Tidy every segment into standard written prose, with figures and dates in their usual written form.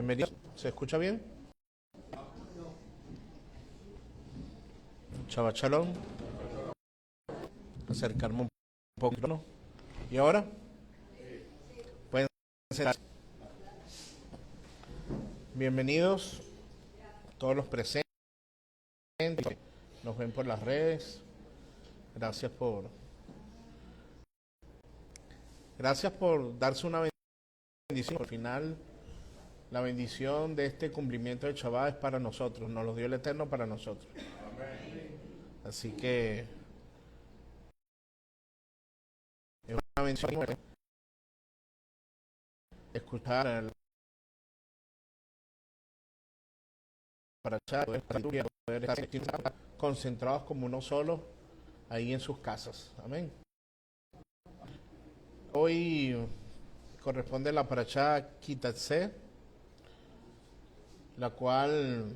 Bienvenido. ¿Se escucha bien? Chava Chalón. Acercarme un poco, ¿no? ¿Y ahora? Pueden sentarse. Bienvenidos todos los presentes, nos ven por las redes. Gracias por darse una bendición. Al final, la bendición de este cumplimiento de Shabbat es para nosotros, nos lo dio el Eterno para nosotros. Así que es una bendición escuchar para poder estar concentrados como uno solo ahí en sus casas. Amén. Hoy corresponde la parashá Kitatse, la cual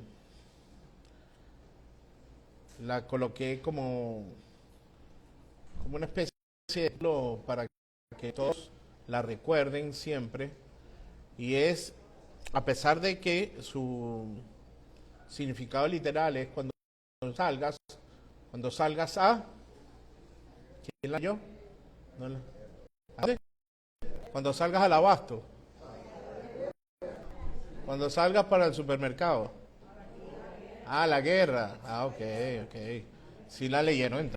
la coloqué como una especie de para que todos la recuerden siempre, y es, a pesar de que su significado literal es cuando salgas a, ¿quién la yo? No la, ¿a dónde? Cuando salgas al abasto, cuando salgas para el supermercado, la guerra, ok, sí la leyeron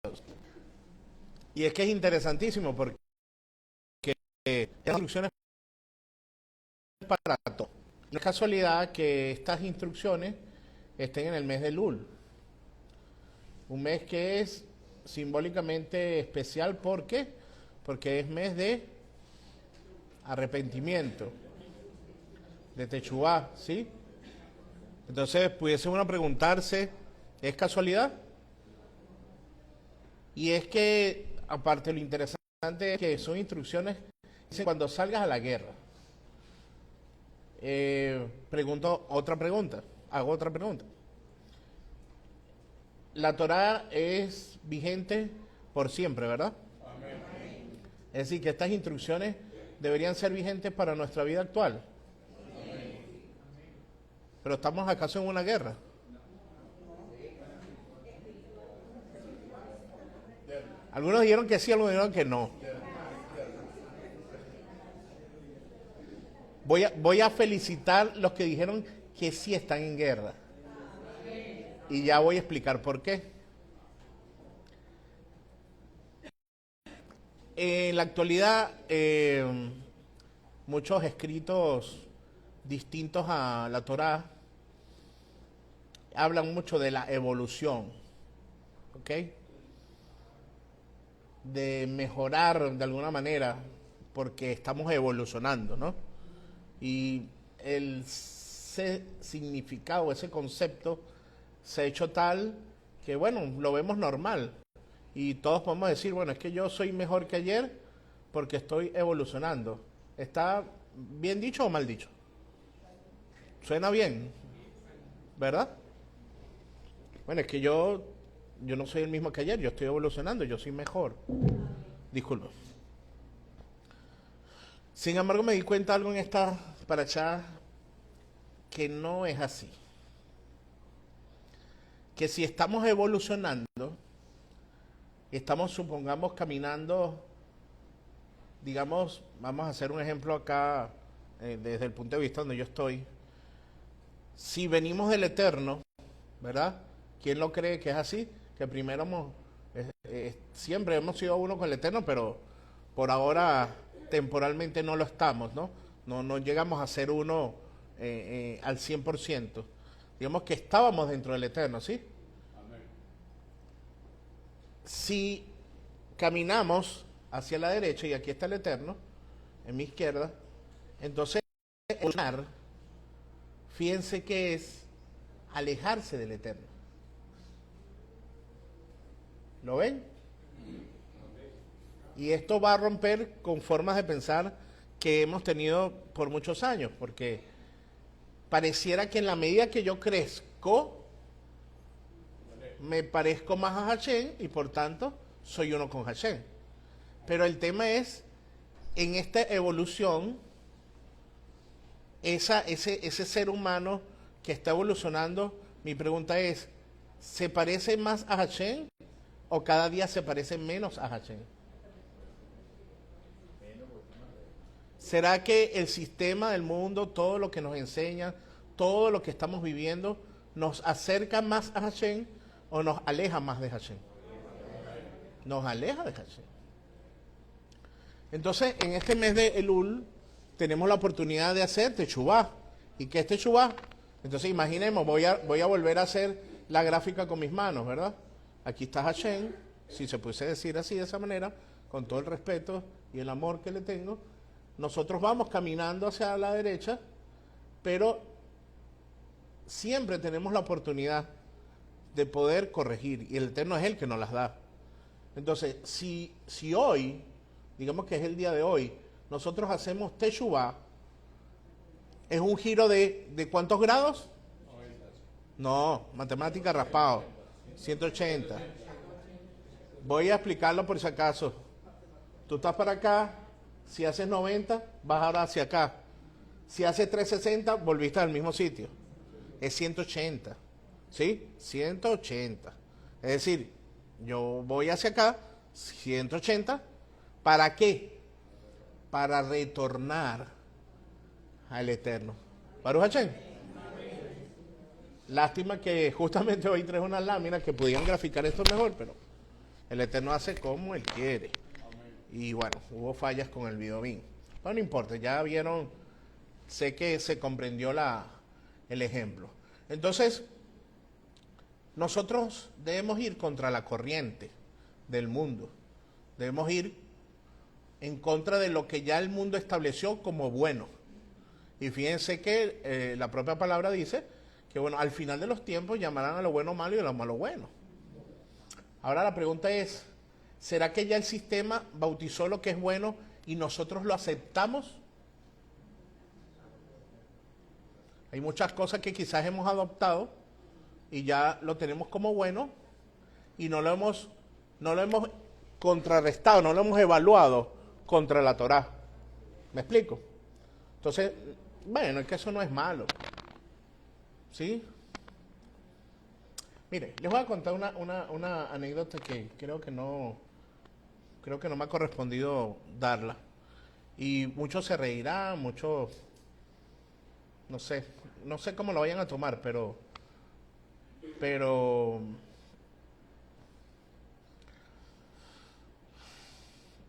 entonces. Y es que es interesantísimo porque las instrucciones para todo. No es casualidad que estas instrucciones estén en el mes de Elul, un mes que es simbólicamente especial. ¿Por qué? Porque es mes de arrepentimiento, de Techuvá, ¿sí? Entonces pudiese uno preguntarse, ¿es casualidad? Y es que, aparte, lo interesante es que son instrucciones cuando salgas a la guerra. Hago otra pregunta. La Torá es vigente por siempre, ¿verdad? Amén. Es decir, que estas instrucciones deberían ser vigentes para nuestra vida actual. Amén. Pero ¿estamos acaso en una guerra? Algunos dijeron que sí, algunos dijeron que no. Voy a felicitar los que dijeron que sí están en guerra. Y ya voy a explicar por qué. En la actualidad, muchos escritos distintos a la Torá hablan mucho de la evolución, ¿ok? De mejorar de alguna manera, porque estamos evolucionando, ¿no? Y ese significado, ese concepto se ha hecho tal que, bueno, lo vemos normal. Y todos podemos decir, bueno, es que yo soy mejor que ayer porque estoy evolucionando. ¿Está bien dicho o mal dicho? Suena bien, ¿verdad? Bueno, es que yo no soy el mismo que ayer, yo estoy evolucionando, yo soy mejor. Disculpa. Sin embargo, me di cuenta algo en esta parashá que no es así. Que si estamos evolucionando, estamos, supongamos, caminando, digamos, vamos a hacer un ejemplo acá, desde el punto de vista donde yo estoy. Si venimos del Eterno, ¿verdad? ¿Quién lo cree que es así? Que primero siempre hemos sido uno con el Eterno, pero por ahora temporalmente no lo estamos, ¿no? No llegamos a ser uno al 100%. Digamos que estábamos dentro del Eterno, ¿sí? Amén. Si caminamos hacia la derecha, y aquí está el Eterno, en mi izquierda, entonces, fíjense que es alejarse del Eterno. ¿Lo ven? Y esto va a romper con formas de pensar que hemos tenido por muchos años, porque pareciera que en la medida que yo crezco, me parezco más a Hashem y por tanto soy uno con Hashem. Pero el tema es, en esta evolución, ese ser humano que está evolucionando, mi pregunta es, ¿se parece más a Hashem o cada día se parece menos a Hashem? ¿Será que el sistema del mundo, todo lo que nos enseña, todo lo que estamos viviendo, nos acerca más a Hashem o nos aleja más de Hashem? Nos aleja de Hashem. Entonces, en este mes de Elul, tenemos la oportunidad de hacer Teshuvah. ¿Y qué es Teshuvah? Entonces, imaginemos, voy a volver a hacer la gráfica con mis manos, ¿verdad? Aquí está Hashem, si se pudiese decir así, de esa manera, con todo el respeto y el amor que le tengo. Nosotros vamos caminando hacia la derecha, pero siempre tenemos la oportunidad de poder corregir, y el Eterno es el que nos las da. Entonces, si hoy, digamos que es el día de hoy, nosotros hacemos Teshuvah, es un giro de ¿cuántos grados? No, matemática raspado, 180. Voy a explicarlo por si acaso. Tú estás para acá, si haces 90, vas ahora hacia acá. Si haces 360, volviste al mismo sitio. Es 180, ¿sí? 180. Es decir, yo voy hacia acá, 180, ¿para qué? Para retornar al Eterno. Baruch Hashem. Lástima que justamente hoy traes unas láminas que podían graficar esto mejor, pero el Eterno hace como Él quiere. Y bueno, hubo fallas con el videobin. Pero no importa, ya vieron, sé que se comprendió el ejemplo. Entonces, nosotros debemos ir contra la corriente del mundo. Debemos ir en contra de lo que ya el mundo estableció como bueno. Y fíjense que la propia palabra dice que, bueno, al final de los tiempos llamarán a lo bueno malo y a lo malo bueno. Ahora la pregunta es, ¿será que ya el sistema bautizó lo que es bueno y nosotros lo aceptamos? Hay muchas cosas que quizás hemos adoptado y ya lo tenemos como bueno y no lo hemos contrarrestado, no lo hemos evaluado contra la Torá. ¿Me explico? Entonces, bueno, es que eso no es malo. ¿Sí? Mire, les voy a contar una anécdota que creo que no me ha correspondido darla. Y muchos se reirán, muchos, no sé cómo lo vayan a tomar, pero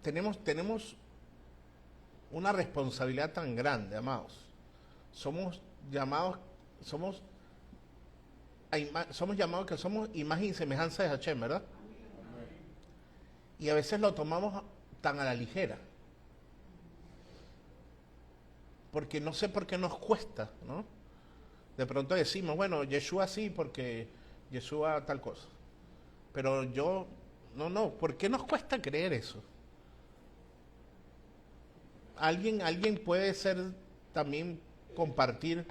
tenemos una responsabilidad tan grande, amados. Somos llamados que somos imagen y semejanza de Hashem, ¿verdad? Y a veces lo tomamos tan a la ligera. Porque no sé por qué nos cuesta, ¿no? De pronto decimos, bueno, Yeshua sí, porque Yeshua tal cosa. Pero no, ¿por qué nos cuesta creer eso? Alguien puede ser también compartir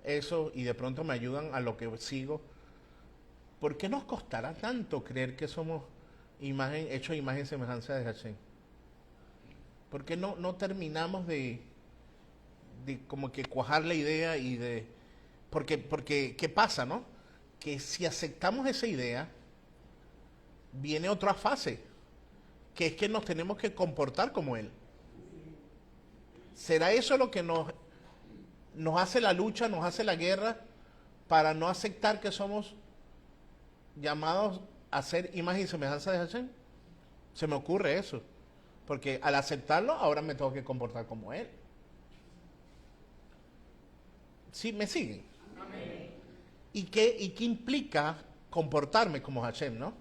eso y de pronto me ayudan a lo que sigo. ¿Por qué nos costará tanto creer que somos hecho imagen y semejanza de Hashem? ¿Por qué no terminamos de como que cuajar la idea y de... Porque ¿qué pasa, no? Que si aceptamos esa idea, viene otra fase, que es que nos tenemos que comportar como Él. ¿Será eso lo que nos hace la lucha, nos hace la guerra, para no aceptar que somos llamados a ser imagen y semejanza de Hashem? Se me ocurre eso. Porque al aceptarlo, ahora me tengo que comportar como Él. ¿Sí? ¿Me siguen? Amén. ¿Y qué implica comportarme como Hashem, no?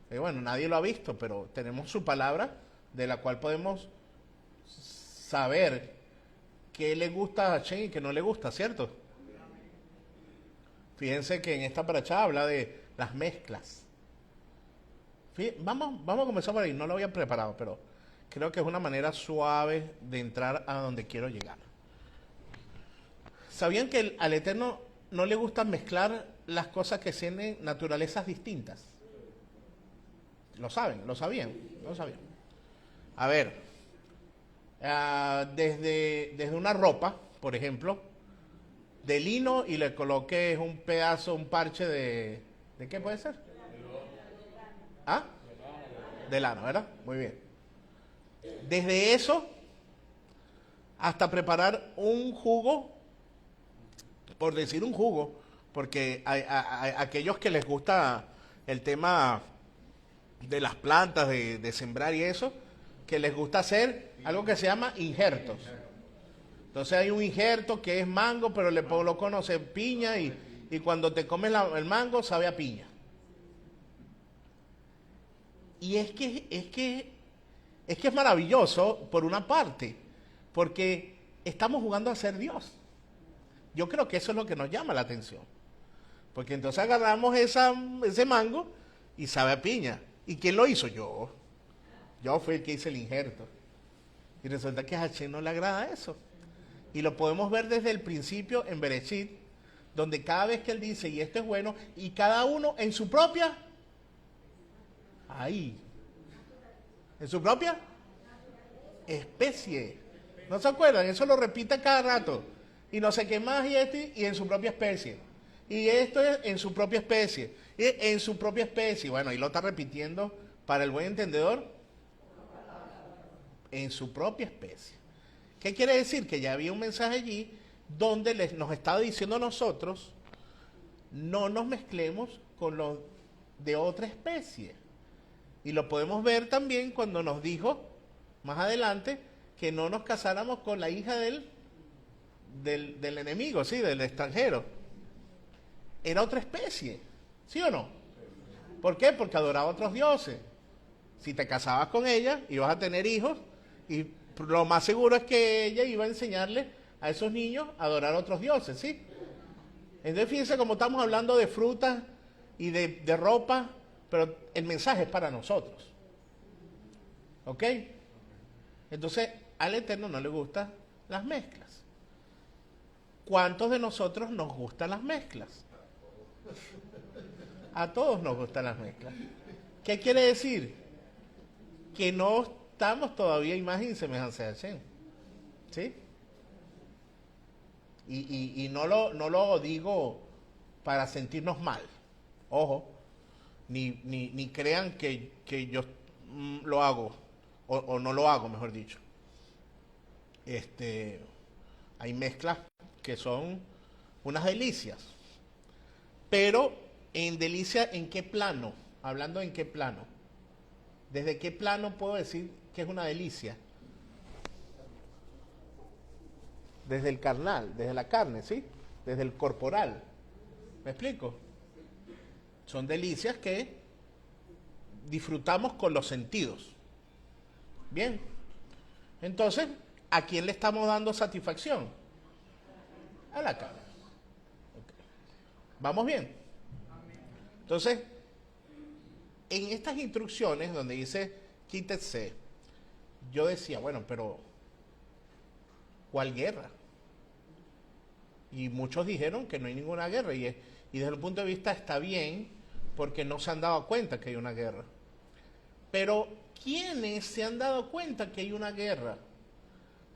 Bueno, nadie lo ha visto, pero tenemos su palabra de la cual podemos saber qué le gusta a Hashem y qué no le gusta, ¿cierto? Fíjense que en esta paracha habla de las mezclas. Vamos a comenzar por ahí, no lo había preparado, pero creo que es una manera suave de entrar a donde quiero llegar. ¿Sabían que al Eterno no le gusta mezclar las cosas que tienen naturalezas distintas? ¿Lo saben? ¿Lo sabían? No lo sabían. A ver, desde una ropa, por ejemplo, de lino y le coloques un pedazo, un parche ¿de qué puede ser? ¿Ah? De lana, ¿verdad? Muy bien. Desde eso hasta preparar un jugo, por decir un jugo, porque hay aquellos que les gusta el tema de las plantas, de sembrar y eso, que les gusta hacer algo que se llama injertos. Entonces hay un injerto que es mango, pero le conoce piña y cuando te comes el mango sabe a piña. Y es maravilloso por una parte, porque estamos jugando a ser Dios. Yo creo que eso es lo que nos llama la atención. Porque entonces agarramos ese mango y sabe a piña. ¿Y quién lo hizo? Yo. Yo fui el que hice el injerto. Y resulta que a Hashem no le agrada eso. Y lo podemos ver desde el principio en Bereshit, donde cada vez que él dice, y esto es bueno, y cada uno en su propia, ahí, en su propia especie. ¿No se acuerdan? Eso lo repite cada rato. Y no sé qué más, y en su propia especie. Y esto es en su propia especie. Y en su propia especie. Bueno, y lo está repitiendo para el buen entendedor. En su propia especie. ¿Qué quiere decir? Que ya había un mensaje allí donde nos estaba diciendo a nosotros, no nos mezclemos con los de otra especie. Y lo podemos ver también cuando nos dijo, más adelante, que no nos casáramos con la hija del enemigo, ¿sí? Del extranjero. Era otra especie, ¿sí o no? ¿Por qué? Porque adoraba a otros dioses. Si te casabas con ella, ibas a tener hijos, y lo más seguro es que ella iba a enseñarle a esos niños a adorar a otros dioses, ¿sí? Entonces fíjense cómo estamos hablando de frutas y de ropa, pero el mensaje es para nosotros. ¿Ok? Entonces, al Eterno no le gustan las mezclas. ¿Cuántos de nosotros nos gustan las mezclas? A todos nos gustan las mezclas. ¿Qué quiere decir? Que no estamos todavía imagen y semejanza de Hashem. ¿Sí? Y no lo digo para sentirnos mal. Ojo. Ni crean que yo lo hago. O no lo hago, mejor dicho. Hay mezclas que son unas delicias. Pero en delicia, ¿en qué plano? Hablando en qué plano. ¿Desde qué plano puedo decir que es una delicia? Desde el carnal, desde la carne, ¿sí? Desde el corporal. ¿Me explico? Son delicias que disfrutamos con los sentidos. Bien. Entonces, ¿a quién le estamos dando satisfacción? A la carne. Okay. ¿Vamos bien? Entonces, en estas instrucciones donde dice quítese, yo decía, bueno, pero ¿cuál guerra? Y muchos dijeron que no hay ninguna guerra. Y desde el punto de vista está bien, porque no se han dado cuenta que hay una guerra. Pero, ¿quiénes se han dado cuenta que hay una guerra?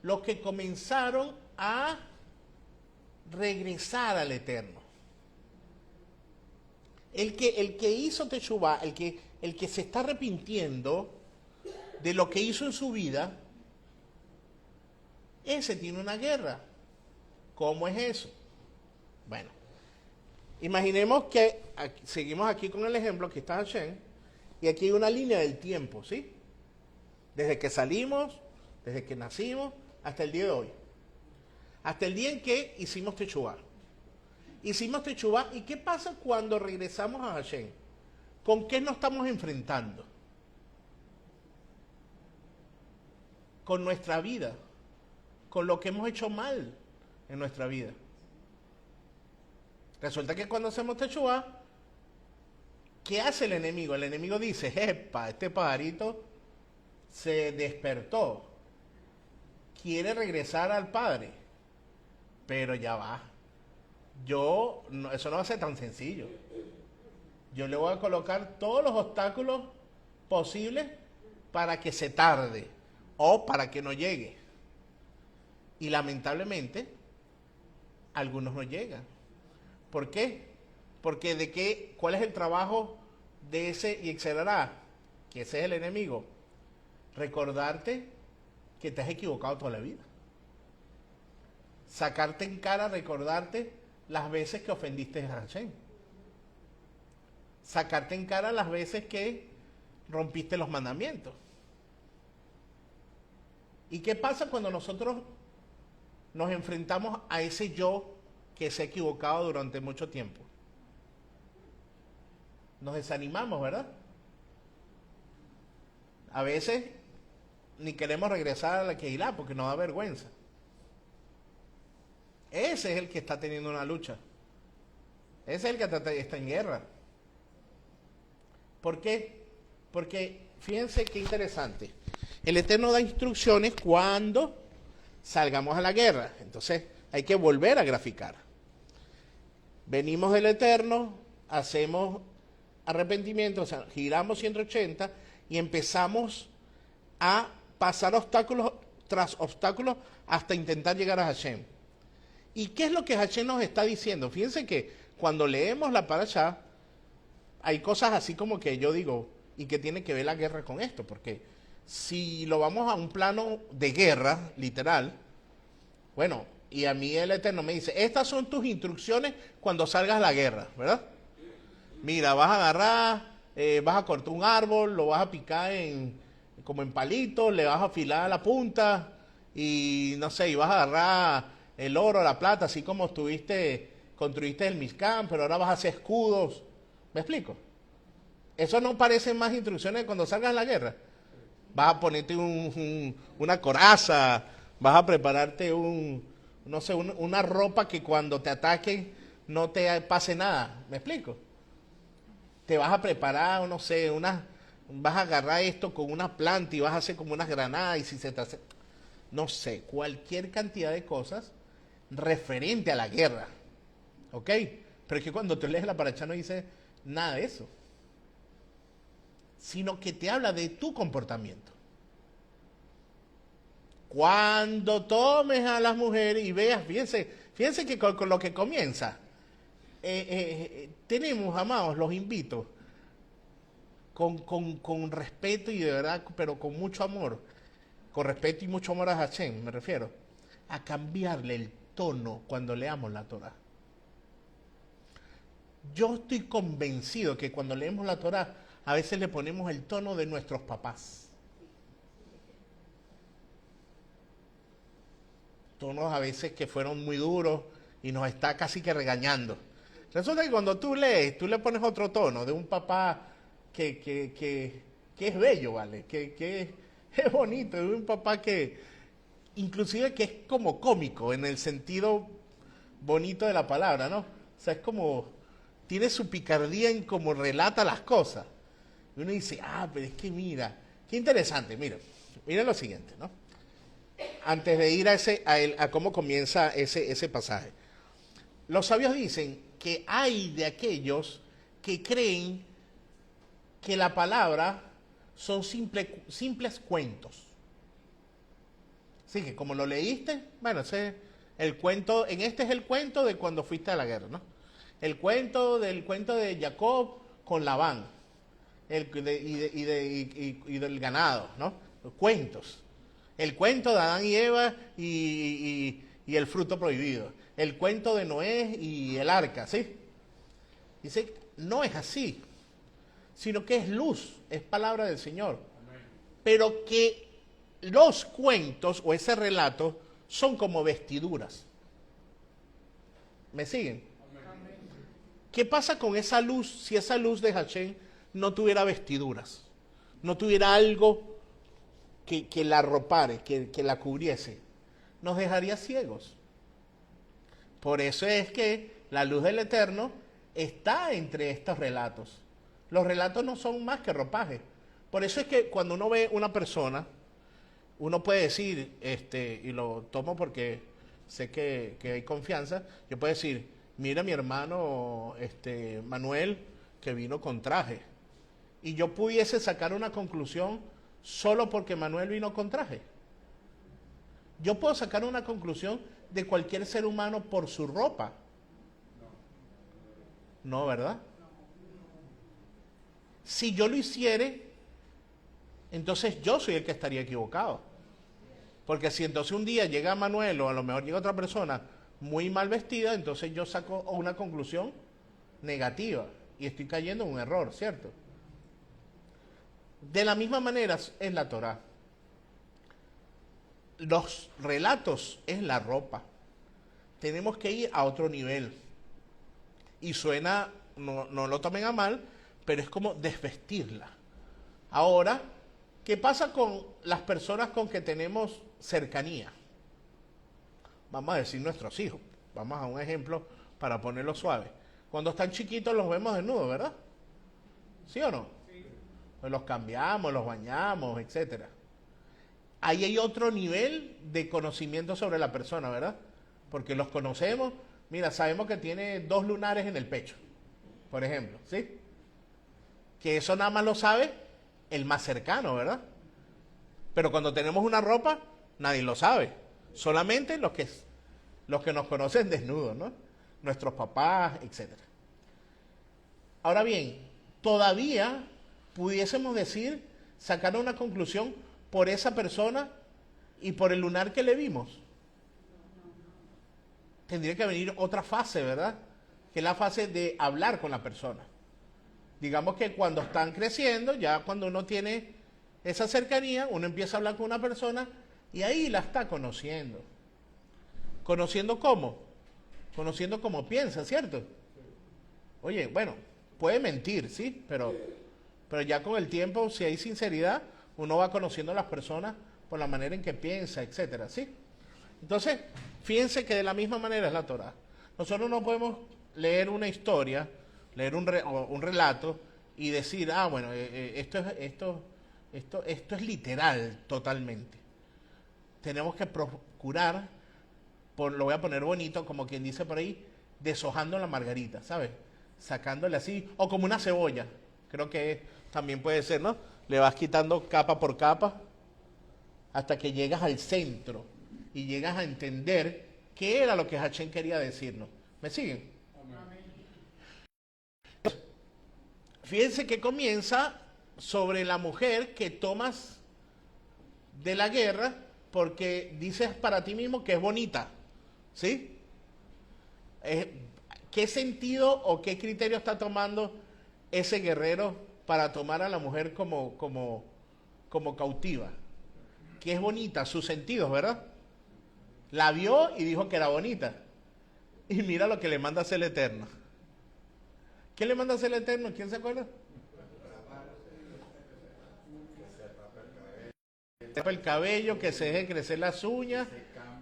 Los que comenzaron a regresar al Eterno. El que hizo Teshuvá, el que se está arrepintiendo de lo que hizo en su vida, ese tiene una guerra. ¿Cómo es eso? Bueno, imaginemos que seguimos aquí con el ejemplo, aquí está Hashem, y aquí hay una línea del tiempo, ¿sí? Desde que salimos, desde que nacimos, hasta el día de hoy. Hasta el día en que hicimos Teshuvá. Hicimos Teshuvá, ¿y qué pasa cuando regresamos a Hashem? ¿Con qué nos estamos enfrentando? Con nuestra vida, con lo que hemos hecho mal en nuestra vida. Resulta que cuando hacemos Teshuvá, ¿qué hace el enemigo? El enemigo dice, epa, este pajarito se despertó, quiere regresar al Padre, pero ya va. Eso no va a ser tan sencillo. Yo le voy a colocar todos los obstáculos posibles para que se tarde o para que no llegue. Y lamentablemente, algunos no llegan. ¿Por qué? Porque ¿cuál es el trabajo de ese Yetzer-Hará? Que ese es el enemigo. Recordarte que te has equivocado toda la vida. Sacarte en cara, recordarte las veces que ofendiste a Hashem. Sacarte en cara las veces que rompiste los mandamientos. ¿Y qué pasa cuando nosotros nos enfrentamos a ese yo que se ha equivocado durante mucho tiempo? Nos desanimamos, ¿verdad? A veces ni queremos regresar a la Keilah porque nos da vergüenza. Ese es el que está teniendo una lucha. Ese es el que está en guerra. ¿Por qué? Porque fíjense qué interesante. El Eterno da instrucciones cuando salgamos a la guerra. Entonces hay que volver a graficar. Venimos del Eterno, hacemos arrepentimiento, o sea, giramos 180 y empezamos a pasar obstáculos tras obstáculos hasta intentar llegar a Hashem. ¿Y qué es lo que Hashem nos está diciendo? Fíjense que cuando leemos la parashá, hay cosas así como que yo digo, ¿y qué tiene que ver la guerra con esto? Porque si lo vamos a un plano de guerra, literal, bueno, y a mí el Eterno me dice, estas son tus instrucciones cuando salgas a la guerra, ¿verdad? Mira, vas a agarrar, vas a cortar un árbol, lo vas a picar como en palitos, le vas a afilar la punta y no sé, y vas a agarrar el oro, la plata, así como construiste el Mishkan, pero ahora vas a hacer escudos. ¿Me explico? Eso no parece más instrucciones de cuando salgas a la guerra. Vas a ponerte una coraza, vas a prepararte no sé, una ropa que cuando te ataquen no te pase nada. ¿Me explico? Te vas a preparar, no sé, vas a agarrar esto con una planta y vas a hacer como unas granadas y si se te hace, no sé, cualquier cantidad de cosas referente a la guerra. ¿Ok? Pero es que cuando tú lees la parashá no dice nada de eso, sino que te habla de tu comportamiento. Cuando tomes a las mujeres y veas, fíjense que con lo que comienza, tenemos, amados, los invito, con respeto y de verdad, pero con mucho amor, con respeto y mucho amor a Hashem, me refiero, a cambiarle el tono cuando leamos la Torah. Yo estoy convencido que cuando leemos la Torah, a veces le ponemos el tono de nuestros papás. Tonos a veces que fueron muy duros y nos está casi que regañando. Resulta que cuando tú lees, tú le pones otro tono de un papá que es bello, ¿vale? Que es bonito, de un papá que inclusive que es como cómico en el sentido bonito de la palabra, ¿no? O sea, es como, tiene su picardía en cómo relata las cosas. Y uno dice, pero es que mira, qué interesante, mira lo siguiente, ¿no? Antes de ir a cómo comienza ese pasaje. Los sabios dicen que hay de aquellos que creen que la palabra son simples cuentos. Así que como lo leíste, bueno, este es el cuento de cuando fuiste a la guerra, ¿no? El cuento de Jacob con Labán, y del ganado, ¿no? Los cuentos. El cuento de Adán y Eva y el fruto prohibido. El cuento de Noé y el arca, ¿sí? Dice, no es así, sino que es luz, es palabra del Señor. Amén. Pero que los cuentos o ese relato son como vestiduras. ¿Me siguen? Amén. ¿Qué pasa con esa luz si esa luz de Hashem no tuviera vestiduras? No tuviera algo que la arropare, que la cubriese. Nos dejaría ciegos. Por eso es que la luz del Eterno está entre estos relatos. Los relatos no son más que ropaje. Por eso es que cuando uno ve una persona, uno puede decir, y lo tomo porque sé que hay confianza, yo puedo decir, mira mi hermano Manuel que vino con traje. Y yo pudiese sacar una conclusión solo porque Manuel vino con traje. Yo puedo sacar una conclusión de cualquier ser humano por su ropa. No, ¿verdad? Si yo lo hiciere, entonces yo soy el que estaría equivocado. Porque si entonces un día llega Manuel o a lo mejor llega otra persona muy mal vestida, entonces yo saco una conclusión negativa y estoy cayendo en un error, ¿cierto? De la misma manera es la Torá. Los relatos es la ropa. Tenemos que ir a otro nivel. Y suena, no lo tomen a mal, pero es como desvestirla. Ahora, ¿qué pasa con las personas con que tenemos cercanía? Vamos a decir nuestros hijos. Vamos a un ejemplo para ponerlo suave. Cuando están chiquitos los vemos desnudos, ¿verdad? ¿Sí o no? Sí. Pues los cambiamos, los bañamos, etcétera. Ahí hay otro nivel de conocimiento sobre la persona, ¿verdad? Porque los conocemos. Mira, sabemos que tiene 2 lunares en el pecho, por ejemplo, ¿sí? Que eso nada más lo sabe el más cercano, ¿verdad? Pero cuando tenemos una ropa, nadie lo sabe. Solamente los que nos conocen desnudos, ¿no? Nuestros papás, etcétera. Ahora bien, todavía pudiésemos decir, sacar una conclusión por esa persona y por el lunar que le vimos. Tendría que venir otra fase, ¿verdad? Que es la fase de hablar con la persona. Digamos que cuando están creciendo, ya cuando uno tiene esa cercanía, uno empieza a hablar con una persona y ahí la está conociendo. ¿Conociendo cómo? Conociendo cómo piensa, ¿cierto? Oye, bueno, puede mentir, ¿sí? Pero ya con el tiempo, si hay sinceridad, uno va conociendo a las personas por la manera en que piensa, etcétera, ¿sí? Entonces, fíjense que de la misma manera es la Torá. Nosotros no podemos leer una historia, leer un relato y decir, bueno, esto es literal totalmente. Tenemos que procurar, lo voy a poner bonito, como quien dice por ahí, deshojando la margarita, ¿sabes? Sacándole así, o como una cebolla, creo que también puede ser, ¿no? Le vas quitando capa por capa hasta que llegas al centro y llegas a entender qué era lo que Hashem quería decirnos. ¿Me siguen? Amén. Fíjense que comienza sobre la mujer que tomas de la guerra porque dices para ti mismo que es bonita, ¿sí? ¿Qué sentido o qué criterio está tomando ese guerrero para tomar a la mujer como cautiva? Que es bonita, sus sentidos, ¿verdad? La vio y dijo que era bonita. Y mira lo que le manda a hacer el Eterno. ¿Qué le manda a hacer el Eterno? ¿Quién se acuerda? Que se tape el cabello, que se deje crecer las uñas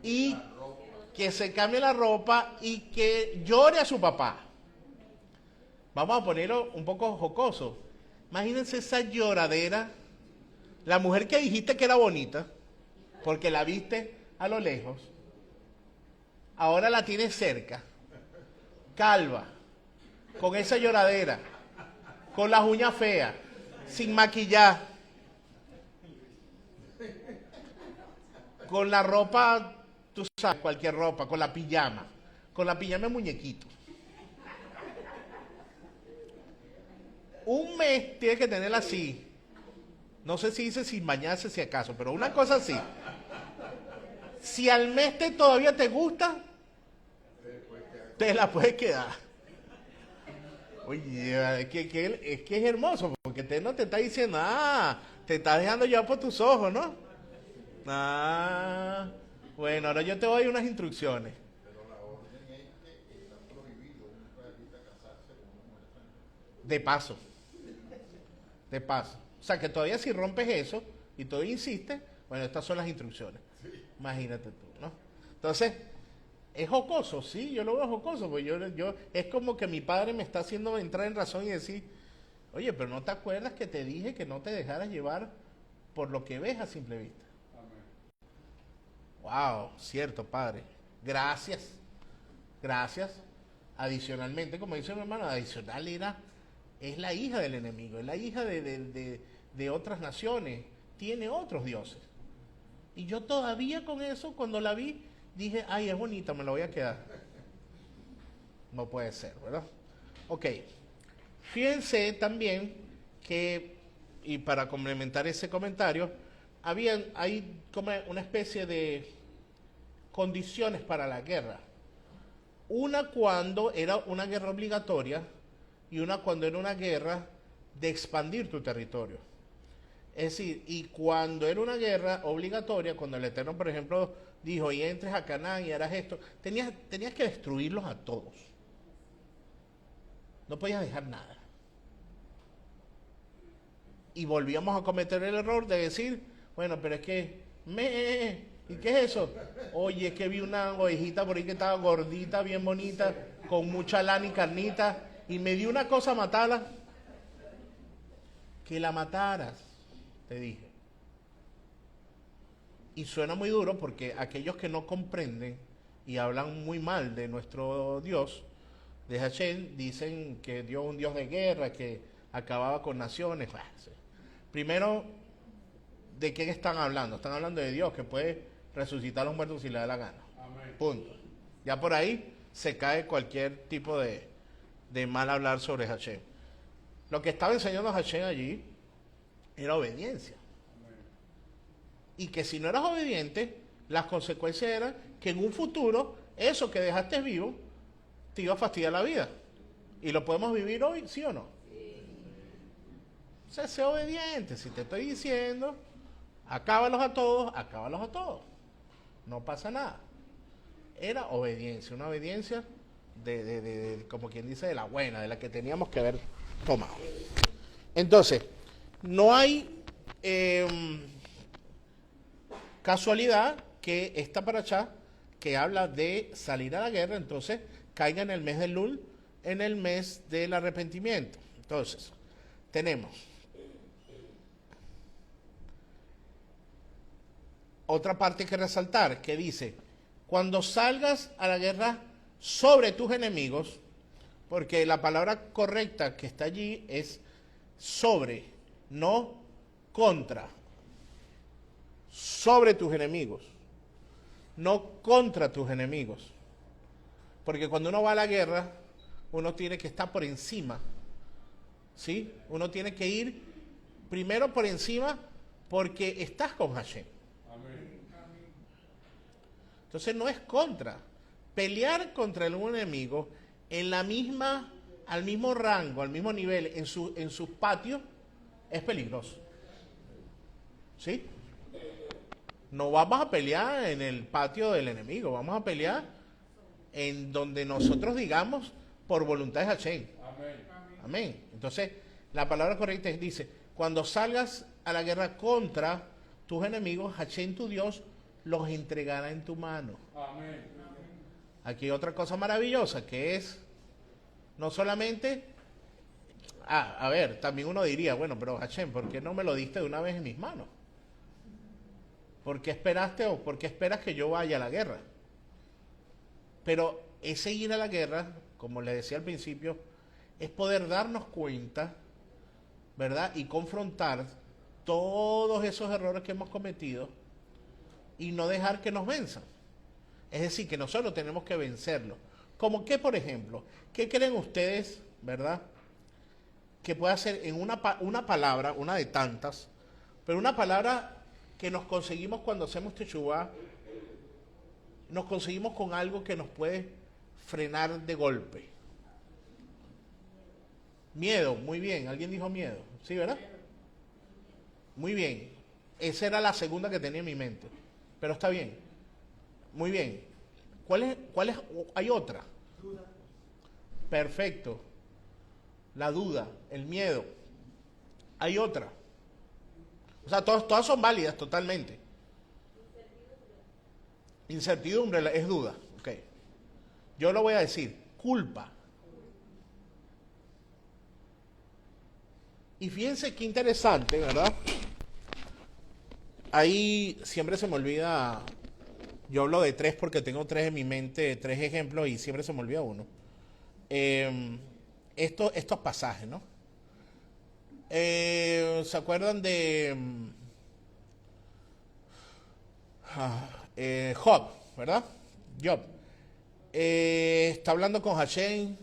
y que se cambie la ropa y que llore a su papá. Vamos a ponerlo un poco jocoso. Imagínense esa lloradera. La mujer que dijiste que era bonita, porque la viste a lo lejos, ahora la tienes cerca, calva, con esa lloradera, con las uñas feas, sin maquillar, con la ropa, tú sabes, cualquier ropa, con la pijama de muñequito. Un mes tienes que tenerla así. No sé si dice sin bañarse si acaso, pero una cosa así. Si al mes todavía te gusta, te la puedes quedar. Oye, es que es hermoso, porque no te está diciendo, te está dejando llevar por tus ojos, ¿no? Bueno, ahora yo te doy unas instrucciones. De paso. O sea, que todavía si rompes eso y todavía insistes, bueno, estas son las instrucciones. Imagínate tú, ¿no? Entonces, es jocoso, sí, yo lo veo jocoso, pues es como que mi padre me está haciendo entrar en razón y decir, oye, pero ¿no te acuerdas que te dije que no te dejaras llevar por lo que ves a simple vista? Wow, cierto, padre. Gracias. Adicionalmente, como dice mi hermano, adicional es la hija del enemigo, es la hija de otras naciones, tiene otros dioses. Y yo todavía con eso, cuando la vi, dije, ay, es bonita, me la voy a quedar. No puede ser, ¿verdad? Ok. Fíjense también que, y para complementar ese comentario, hay como una especie de condiciones para la guerra. Una cuando era una guerra obligatoria y una cuando era una guerra de expandir tu territorio. Es decir, y cuando era una guerra obligatoria, cuando el Eterno, por ejemplo, dijo, y entres a Canaán y harás esto, tenías que destruirlos a todos. No podías dejar nada. Y volvíamos a cometer el error de decir, bueno, pero es que, ¿y qué es eso? Oye, es que vi una ovejita por ahí que estaba gordita, bien bonita, con mucha lana y carnita, y me dio una cosa matarla. Que la mataras, te dije. Y suena muy duro porque aquellos que no comprenden y hablan muy mal de nuestro Dios, de Hashem, dicen que Dios es un Dios de guerra, que acababa con naciones. Primero, ¿de quién están hablando? Están hablando de Dios, que puede resucitar a los muertos si le da la gana. Amén. Punto. Ya por ahí se cae cualquier tipo de mal hablar sobre Hashem. Lo que estaba enseñando Hashem allí era obediencia. Amén. Y que si no eras obediente, las consecuencias eran que en un futuro, eso que dejaste vivo, te iba a fastidiar la vida. ¿Y lo podemos vivir hoy, sí o no? O sea, sé obediente. Si te estoy diciendo, acábalos a todos, acábalos a todos. No pasa nada. Era obediencia, una obediencia de como quien dice, de la buena, de la que teníamos que haber tomado. Entonces, no hay casualidad que esta paracha que habla de salir a la guerra, entonces caiga en el mes del Lul, en el mes del arrepentimiento. Entonces, tenemos otra parte que resaltar, que dice, cuando salgas a la guerra sobre tus enemigos, porque la palabra correcta que está allí es sobre, no contra. Sobre tus enemigos, no contra tus enemigos. Porque cuando uno va a la guerra, uno tiene que estar por encima. ¿Sí? Uno tiene que ir primero por encima porque estás con Hashem. Entonces no es contra. Pelear contra algún enemigo en la misma, al mismo rango, al mismo nivel, en sus patios, es peligroso. ¿Sí? No vamos a pelear en el patio del enemigo, vamos a pelear en donde nosotros digamos por voluntad de Hashem. Amén. Amén. Entonces, la palabra correcta dice, cuando salgas a la guerra contra tus enemigos, Hashem tu Dios los entregará en tu mano. Amén. Aquí hay otra cosa maravillosa que es, no solamente, a ver, también uno diría, bueno, pero Hashem, ¿por qué no me lo diste de una vez en mis manos? ¿Por qué esperaste o por qué esperas que yo vaya a la guerra? Pero ese ir a la guerra, como les decía al principio, es poder darnos cuenta, ¿verdad? Y confrontar todos esos errores que hemos cometido y no dejar que nos venzan. Es decir, que nosotros tenemos que vencerlo. ¿Como qué, por ejemplo? ¿Qué creen ustedes, verdad? Que puede ser en una palabra, una de tantas, pero una palabra que nos conseguimos cuando hacemos Teshuvá, nos conseguimos con algo que nos puede frenar de golpe. Miedo, muy bien, alguien dijo miedo, ¿sí, verdad? Muy bien, esa era la segunda que tenía en mi mente, pero está bien, muy bien. ¿Cuál es? Hay otra. Duda. Perfecto, la duda, el miedo. Hay otra. O sea, todas son válidas totalmente. Incertidumbre es duda. Ok. Yo lo voy a decir. Culpa. Y fíjense qué interesante, ¿verdad? Ahí siempre se me olvida. Yo hablo de 3 porque tengo 3 en mi mente, 3 ejemplos y siempre se me olvida uno. Estos pasajes, ¿no? ¿Se acuerdan de Job, ¿verdad? Job. Está hablando con Hashem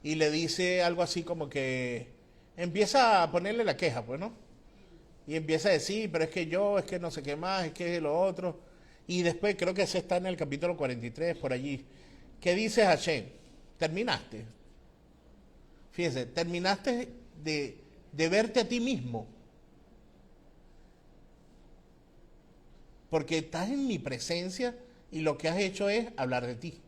y le dice algo así como que empieza a ponerle la queja, pues, ¿no? Y empieza a decir, pero es que yo, es que no sé qué más, es que lo otro. Y después creo que ese está en el capítulo 43, por allí. ¿Qué dice Hashem? Terminaste. Fíjense, terminaste de verte a ti mismo. Porque estás en mi presencia y lo que has hecho es hablar de ti.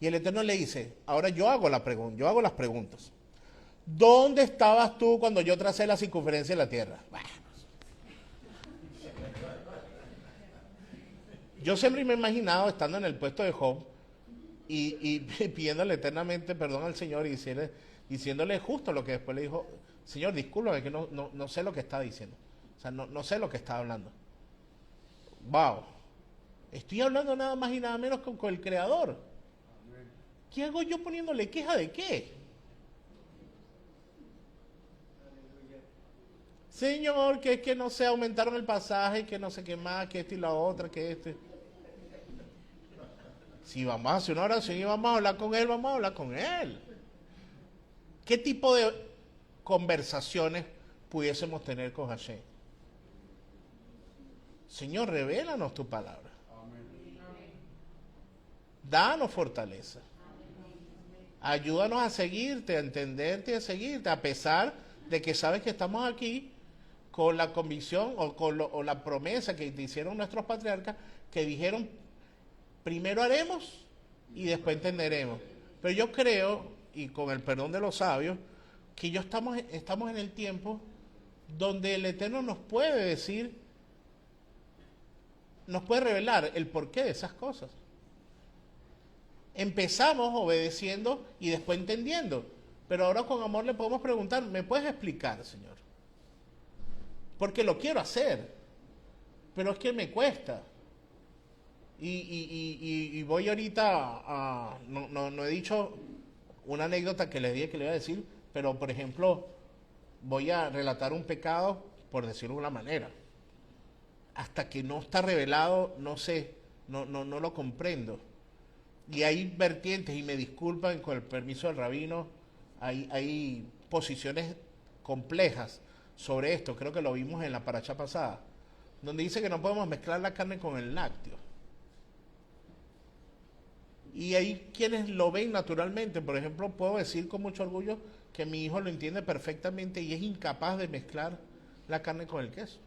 Y el Eterno le dice, ahora yo hago las preguntas. ¿Dónde estabas tú cuando yo tracé la circunferencia de la Tierra? Bueno, yo siempre me he imaginado estando en el puesto de Job y pidiéndole eternamente perdón al Señor y diciéndole justo lo que después le dijo, Señor, discúlpame que no sé lo que está diciendo. O sea, no sé lo que está hablando. Wow. Estoy hablando nada más y nada menos con el Creador. ¿Qué hago yo poniéndole queja de qué? Señor, que es que no sé, aumentaron el pasaje, que no sé qué más, que esto y la otra, que este. Si vamos a hacer una oración y vamos a hablar con Él, vamos a hablar con Él. ¿Qué tipo de conversaciones pudiésemos tener con Hashem? Señor, revélanos tu palabra. Danos fortaleza. Ayúdanos a seguirte, a entenderte y a seguirte, a pesar de que sabes que estamos aquí con la convicción o la promesa que te hicieron nuestros patriarcas, que dijeron, primero haremos y después entenderemos. Pero yo creo, y con el perdón de los sabios, que estamos en el tiempo donde el Eterno nos puede decir, nos puede revelar el porqué de esas cosas. Empezamos obedeciendo y después entendiendo, pero ahora con amor le podemos preguntar, ¿me puedes explicar, Señor? Porque lo quiero hacer, pero es que me cuesta. Y voy ahorita a... No he dicho una anécdota que les dije que le iba a decir, pero por ejemplo, voy a relatar un pecado, por decirlo de una manera. Hasta que no está revelado, no sé, no lo comprendo. Y hay vertientes, y me disculpan con el permiso del rabino, hay posiciones complejas sobre esto, creo que lo vimos en la paracha pasada, donde dice que no podemos mezclar la carne con el lácteo. Y hay quienes lo ven naturalmente, por ejemplo, puedo decir con mucho orgullo que mi hijo lo entiende perfectamente y es incapaz de mezclar la carne con el queso.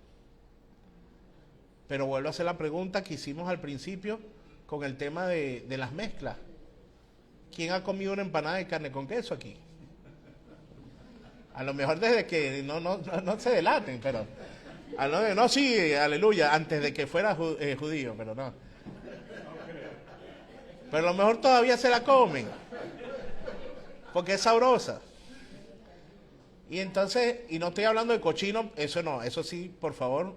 Pero vuelvo a hacer la pregunta que hicimos al principio con el tema de las mezclas. ¿Quién ha comido una empanada de carne con queso aquí? A lo mejor desde que no se delaten, pero... No, sí, aleluya, antes de que fuera judío, pero no. Pero a lo mejor todavía se la comen, porque es sabrosa. Y entonces, y no estoy hablando de cochino, eso no, eso sí, por favor,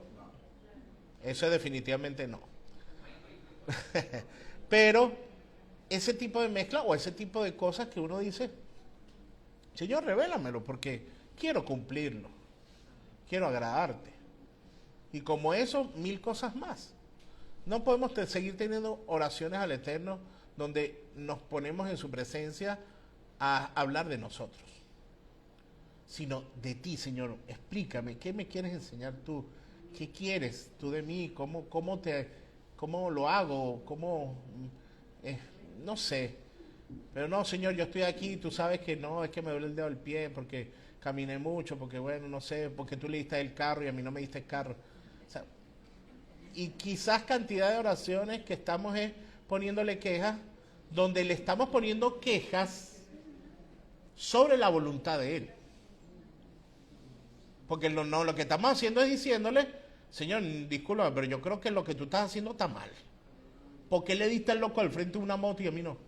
eso definitivamente no. Pero ese tipo de mezcla o ese tipo de cosas que uno dice, Señor, revélamelo porque quiero cumplirlo, quiero agradarte. Y como eso, mil cosas más. No podemos seguir teniendo oraciones al Eterno donde nos ponemos en su presencia a hablar de nosotros, sino de ti, Señor. Explícame, ¿qué me quieres enseñar tú? ¿Qué quieres tú de mí? ¿Cómo lo hago? No sé. Pero no, Señor, yo estoy aquí, tú sabes que no, es que me duele el dedo del pie porque caminé mucho, porque bueno, no sé, porque tú le diste el carro y a mí no me diste el carro. O sea, y quizás cantidad de oraciones que estamos poniéndole quejas, donde le estamos poniendo quejas sobre la voluntad de Él. Porque lo que estamos haciendo es diciéndole, Señor, disculpa, pero yo creo que lo que tú estás haciendo está mal. ¿Por qué le diste al loco al frente de una moto y a mí no?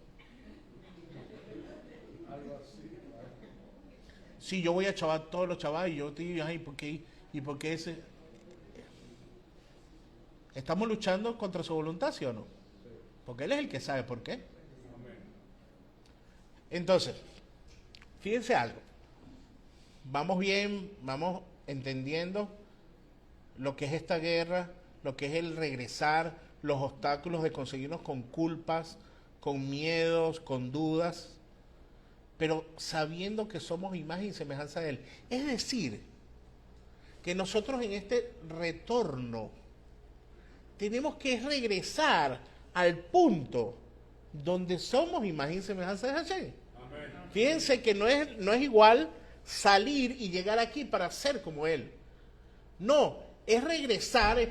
Sí, yo voy a chavar todos los chavales y yo te digo, ay, ¿por qué ese? ¿Estamos luchando contra su voluntad, sí o no? Porque Él es el que sabe por qué. Entonces, fíjense algo. Vamos bien, vamos entendiendo lo que es esta guerra, lo que es el regresar, los obstáculos de conseguirnos con culpas, con miedos, con dudas, pero sabiendo que somos imagen y semejanza de Él. Es decir, que nosotros en este retorno tenemos que regresar al punto donde somos imagen y semejanza de Hashem. Fíjense que no es igual salir y llegar aquí para ser como Él. No, es regresar, es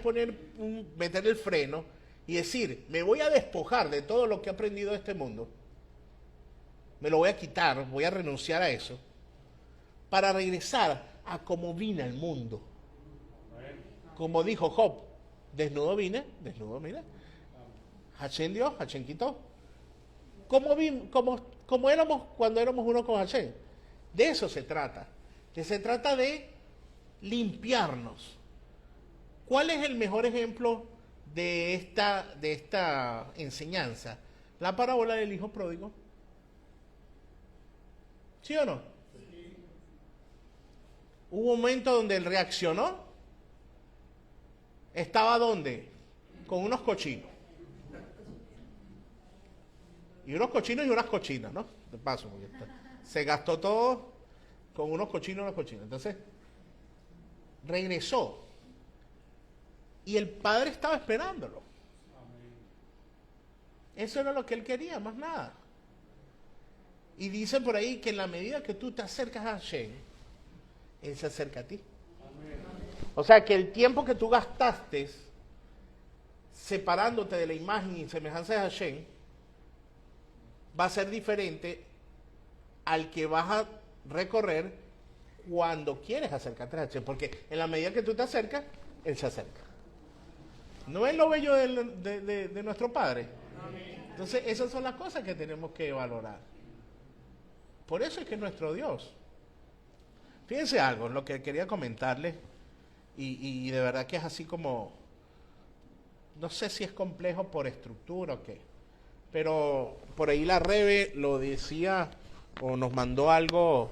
meter el freno y decir, me voy a despojar de todo lo que he aprendido de este mundo. Me lo voy a quitar, voy a renunciar a eso, para regresar a como vine al mundo. Como dijo Job, desnudo vine, desnudo mira. Hashem dio, Hashem quitó. Como éramos cuando éramos uno con Hashem. De eso se trata. Se trata de limpiarnos. ¿Cuál es el mejor ejemplo de esta enseñanza? La parábola del hijo pródigo. ¿Sí o no? Sí. Hubo un momento donde él reaccionó. ¿Estaba dónde? Con unos cochinos. Y unos cochinos y unas cochinas, ¿no? De paso, porque se gastó todo con unos cochinos y unas cochinas. Entonces, regresó. Y el padre estaba esperándolo. Eso era lo que él quería, más nada. Y dicen por ahí que en la medida que tú te acercas a Hashem, Él se acerca a ti. O sea que el tiempo que tú gastaste separándote de la imagen y semejanza de Hashem va a ser diferente al que vas a recorrer cuando quieres acercarte a Hashem. Porque en la medida que tú te acercas, Él se acerca. ¿No es lo bello de nuestro Padre? Entonces esas son las cosas que tenemos que valorar. Por eso es que es nuestro Dios. Fíjense algo, lo que quería comentarles, y de verdad que es así como, no sé si es complejo por estructura o qué, pero por ahí la Rebe lo decía o nos mandó algo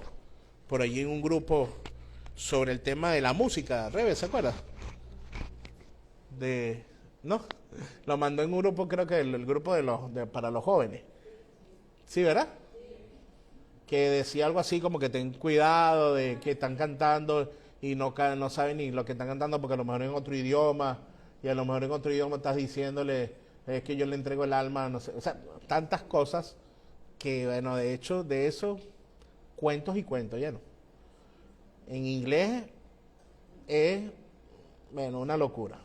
por allí en un grupo sobre el tema de la música. Rebe, ¿se acuerda? ¿No? Lo mandó en un grupo, creo que el grupo para los jóvenes. ¿Sí, verdad? Que decía algo así como que ten cuidado de que están cantando y no saben ni lo que están cantando porque a lo mejor en otro idioma, y a lo mejor en otro idioma estás diciéndole, es que yo le entrego el alma, no sé, o sea, tantas cosas que, bueno, de hecho, de eso, cuentos y cuentos, ya no. En inglés es, bueno, una locura.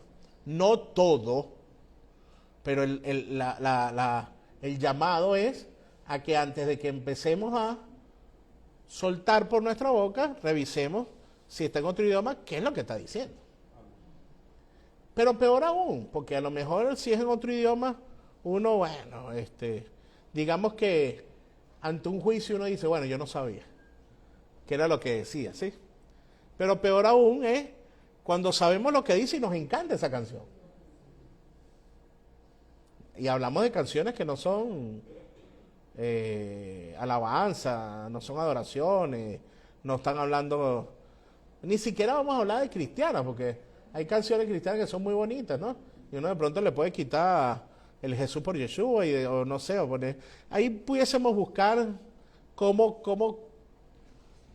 No todo, pero el llamado es a que antes de que empecemos a soltar por nuestra boca, revisemos si está en otro idioma, qué es lo que está diciendo. Pero peor aún, porque a lo mejor si es en otro idioma, uno, bueno, digamos que ante un juicio uno dice, bueno, yo no sabía, que era lo que decía, ¿sí? Pero peor aún es cuando sabemos lo que dice y nos encanta esa canción. Y hablamos de canciones que no son alabanza, no son adoraciones, no están hablando, ni siquiera vamos a hablar de cristianas, porque hay canciones cristianas que son muy bonitas, ¿no? Y uno de pronto le puede quitar el Jesús por Yeshua, o no sé, o poner, ahí pudiésemos buscar cómo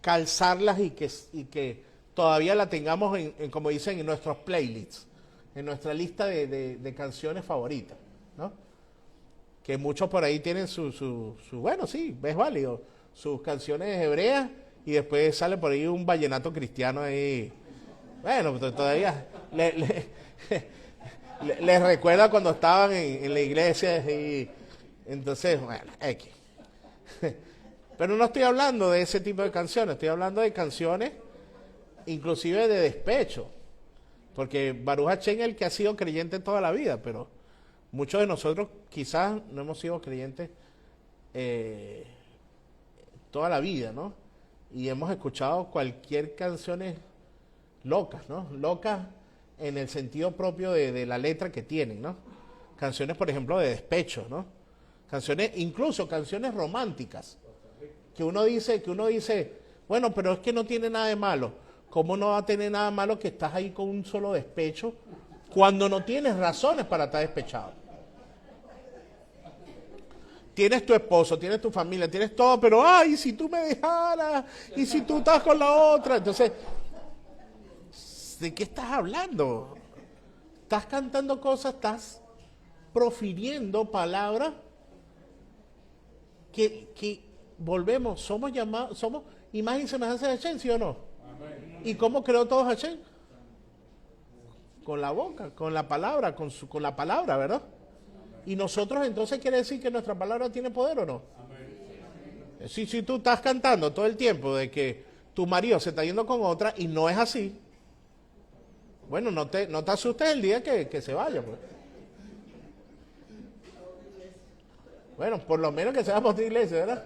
calzarlas y que todavía la tengamos como dicen, en nuestros playlists, en nuestra lista de canciones favoritas, ¿no? Que muchos por ahí tienen bueno, sí, es válido, sus canciones hebreas, y después sale por ahí un vallenato cristiano ahí. Bueno, todavía les recuerda cuando estaban en la iglesia, y entonces, bueno, X. Pero no estoy hablando de ese tipo de canciones, estoy hablando de canciones inclusive de despecho, porque Baruch Hashem es el que ha sido creyente toda la vida, pero muchos de nosotros quizás no hemos sido creyentes toda la vida, ¿no? Y hemos escuchado cualquier canciones locas, ¿no? Locas en el sentido propio de la letra que tienen, ¿no? Canciones, por ejemplo, de despecho, ¿no? Canciones, incluso canciones románticas, que uno dice, bueno, pero es que no tiene nada de malo. ¿cómo no va a tener nada malo que estás ahí con un solo despecho cuando no tienes razones para estar despechado? Tienes tu esposo, tienes tu familia, tienes todo, pero ay, si tú me dejaras, y si tú estás con la otra. Entonces, ¿de qué estás hablando? Estás cantando cosas, estás profiriendo palabras que volvemos, somos llamados, somos imagen y semejanza de Hashem, ¿sí o no? Amén. ¿Y cómo creó todo Hashem? Con la boca, con la palabra, con la palabra, ¿verdad? Y nosotros entonces quiere decir que nuestra palabra tiene poder o no. Amén. Si tú estás cantando todo el tiempo de que tu marido se está yendo con otra y no es así, bueno, no te asustes el día que se vaya, pues. Bueno, por lo menos que seamos de iglesia, ¿verdad?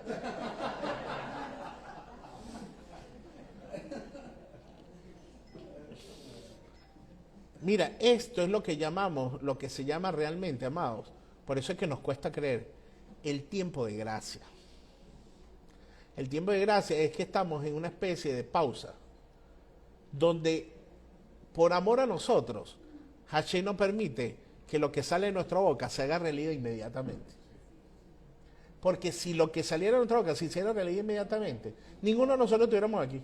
Mira, esto es lo que llamamos, lo que se llama realmente, amados. Por eso es que nos cuesta creer el tiempo de gracia. El tiempo de gracia es que estamos en una especie de pausa, donde por amor a nosotros, Hashem nos permite que lo que sale de nuestra boca se haga realidad inmediatamente. Porque si lo que saliera de nuestra boca se hiciera realidad inmediatamente, ninguno de nosotros estuviéramos aquí.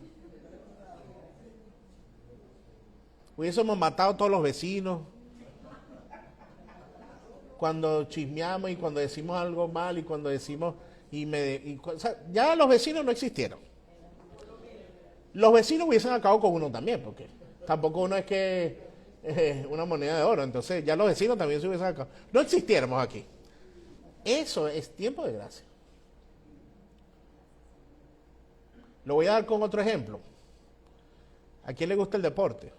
Hubiésemos matado a todos los vecinos. Cuando chismeamos y cuando decimos algo mal y cuando decimos... o sea, ya los vecinos no existieron. Los vecinos hubiesen acabado con uno también, porque tampoco uno es que una moneda de oro. Entonces ya los vecinos también se hubiesen acabado. No existiéramos aquí. Eso es tiempo de gracia. Lo voy a dar con otro ejemplo. ¿A quién le gusta el deporte?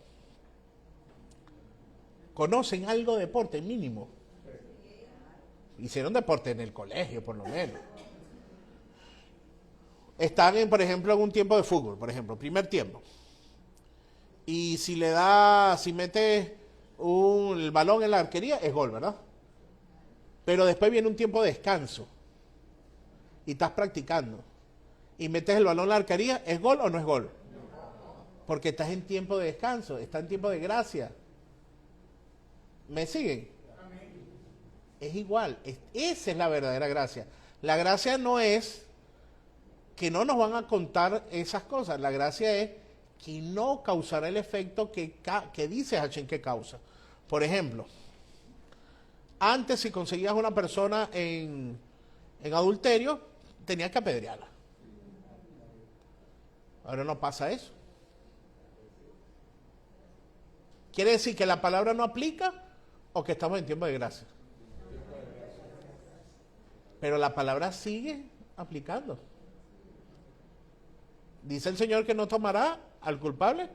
¿Conocen algo de deporte mínimo? Hicieron deporte en el colegio, por lo menos. Están, por ejemplo, en un tiempo de fútbol, por ejemplo, primer tiempo. Y si mete el balón en la arquería, es gol, ¿verdad? Pero después viene un tiempo de descanso. Y estás practicando. Y metes el balón en la arquería, ¿es gol o no es gol? Porque estás en tiempo de descanso, estás en tiempo de gracia. ¿Me siguen? Es igual, esa es la verdadera gracia. La gracia no es que no nos van a contar esas cosas, la gracia es que no causará el efecto que dice Hashem que causa. Por ejemplo, antes si conseguías una persona en adulterio, tenías que apedrearla. Ahora no pasa eso. ¿Quiere decir que la palabra no aplica o que estamos en tiempo de gracia? Pero la palabra sigue aplicando. Dice el Señor que no tomará al culpable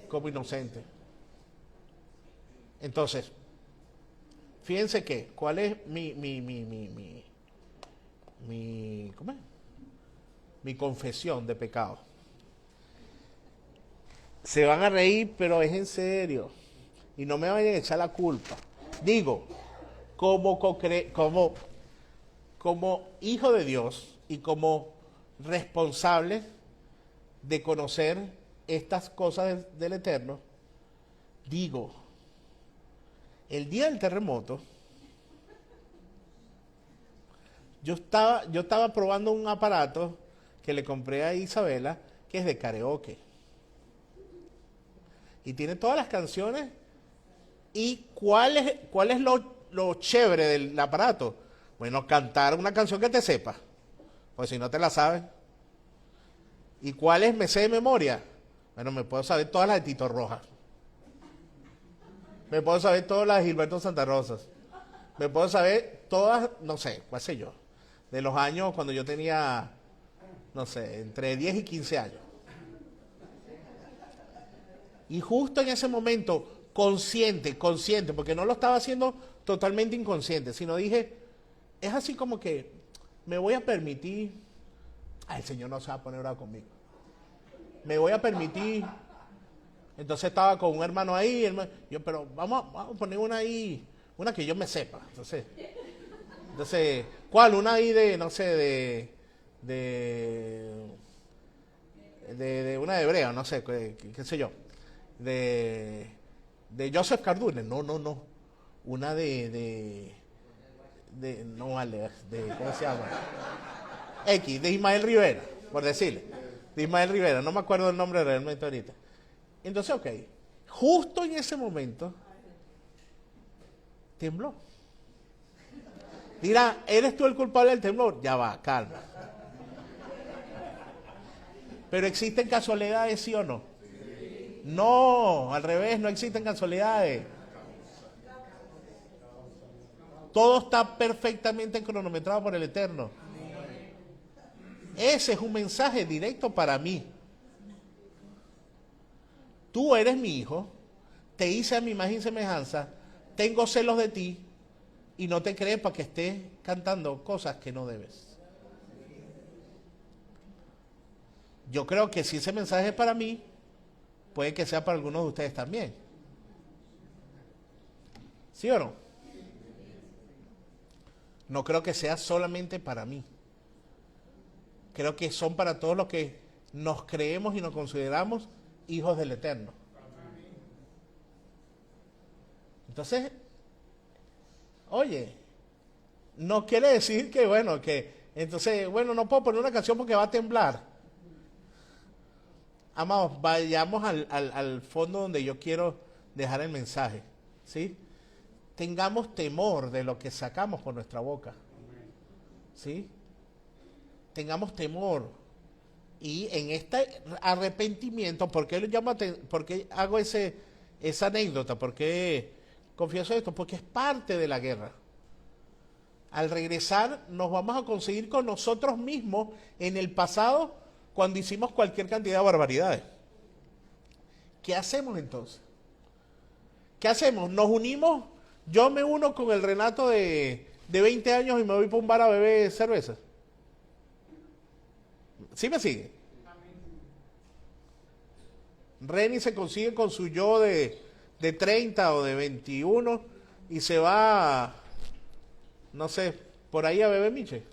como inocente. Entonces, fíjense que, ¿cuál es ¿cómo es? Mi confesión de pecado? Se van a reír, pero es en serio. Y no me vayan a echar la culpa. Digo, como hijo de Dios y como responsable de conocer estas cosas del Eterno, digo, el día del terremoto, yo estaba probando un aparato que le compré a Isabela, que es de karaoke. Y tiene todas las canciones. ¿Y cuál es lo chévere del aparato? Bueno, cantar una canción que te sepa, pues si no te la sabes. ¿Y cuáles me sé de memoria? Bueno, me puedo saber todas las de Tito Rojas. Me puedo saber todas las de Gilberto Santa Rosas. Me puedo saber todas, no sé, cuál sé yo, de los años cuando yo tenía, no sé, entre 10 y 15 años. Y justo en ese momento, consciente, porque no lo estaba haciendo totalmente inconsciente, sino dije, es así como que me voy a permitir, el Señor no se va a poner bravo conmigo, me voy a permitir. Entonces estaba con un hermano ahí, pero vamos a poner una ahí, una que yo me sepa. Entonces, ¿cuál? Una ahí de, no sé, de una de Hebrea, no sé, qué sé yo, de Joseph Cardune, no, una no vale, ¿cómo se llama? De Ismael Rivera, por decirle, de Ismael Rivera, no me acuerdo el nombre realmente ahorita. Entonces, ok, justo en ese momento, tembló. Dirá, ¿eres tú el culpable del temblor? Ya va, calma. Pero ¿existen casualidades, sí o no? No, al revés, no existen casualidades. Todo está perfectamente cronometrado por el Eterno. Ese es un mensaje directo para mí. Tú eres mi hijo, te hice a mi imagen y semejanza, tengo celos de ti y no te crees para que estés cantando cosas que no debes. Yo creo que si ese mensaje es para mí, puede que sea para algunos de ustedes también. ¿Sí o no? No creo que sea solamente para mí. Creo que son para todos los que nos creemos y nos consideramos hijos del Eterno. Entonces, oye, no quiere decir que, bueno, entonces, bueno, no puedo poner una canción porque va a temblar. Amados, vayamos al fondo donde yo quiero dejar el mensaje, ¿sí? Tengamos temor de lo que sacamos por nuestra boca, ¿sí? Tengamos temor. Y en este arrepentimiento, ¿por qué hago esa anécdota? ¿Por qué confieso esto? Porque es parte de la guerra. Al regresar nos vamos a conseguir con nosotros mismos en el pasado cuando hicimos cualquier cantidad de barbaridades. ¿Qué hacemos entonces? ¿Qué hacemos? Nos unimos, yo me uno con el Renato de 20 años y me voy para un bar a beber cerveza. ¿Sí me sigue? Reni se consigue con su yo de 30 o de 21 y se va, no sé, por ahí a beber miche.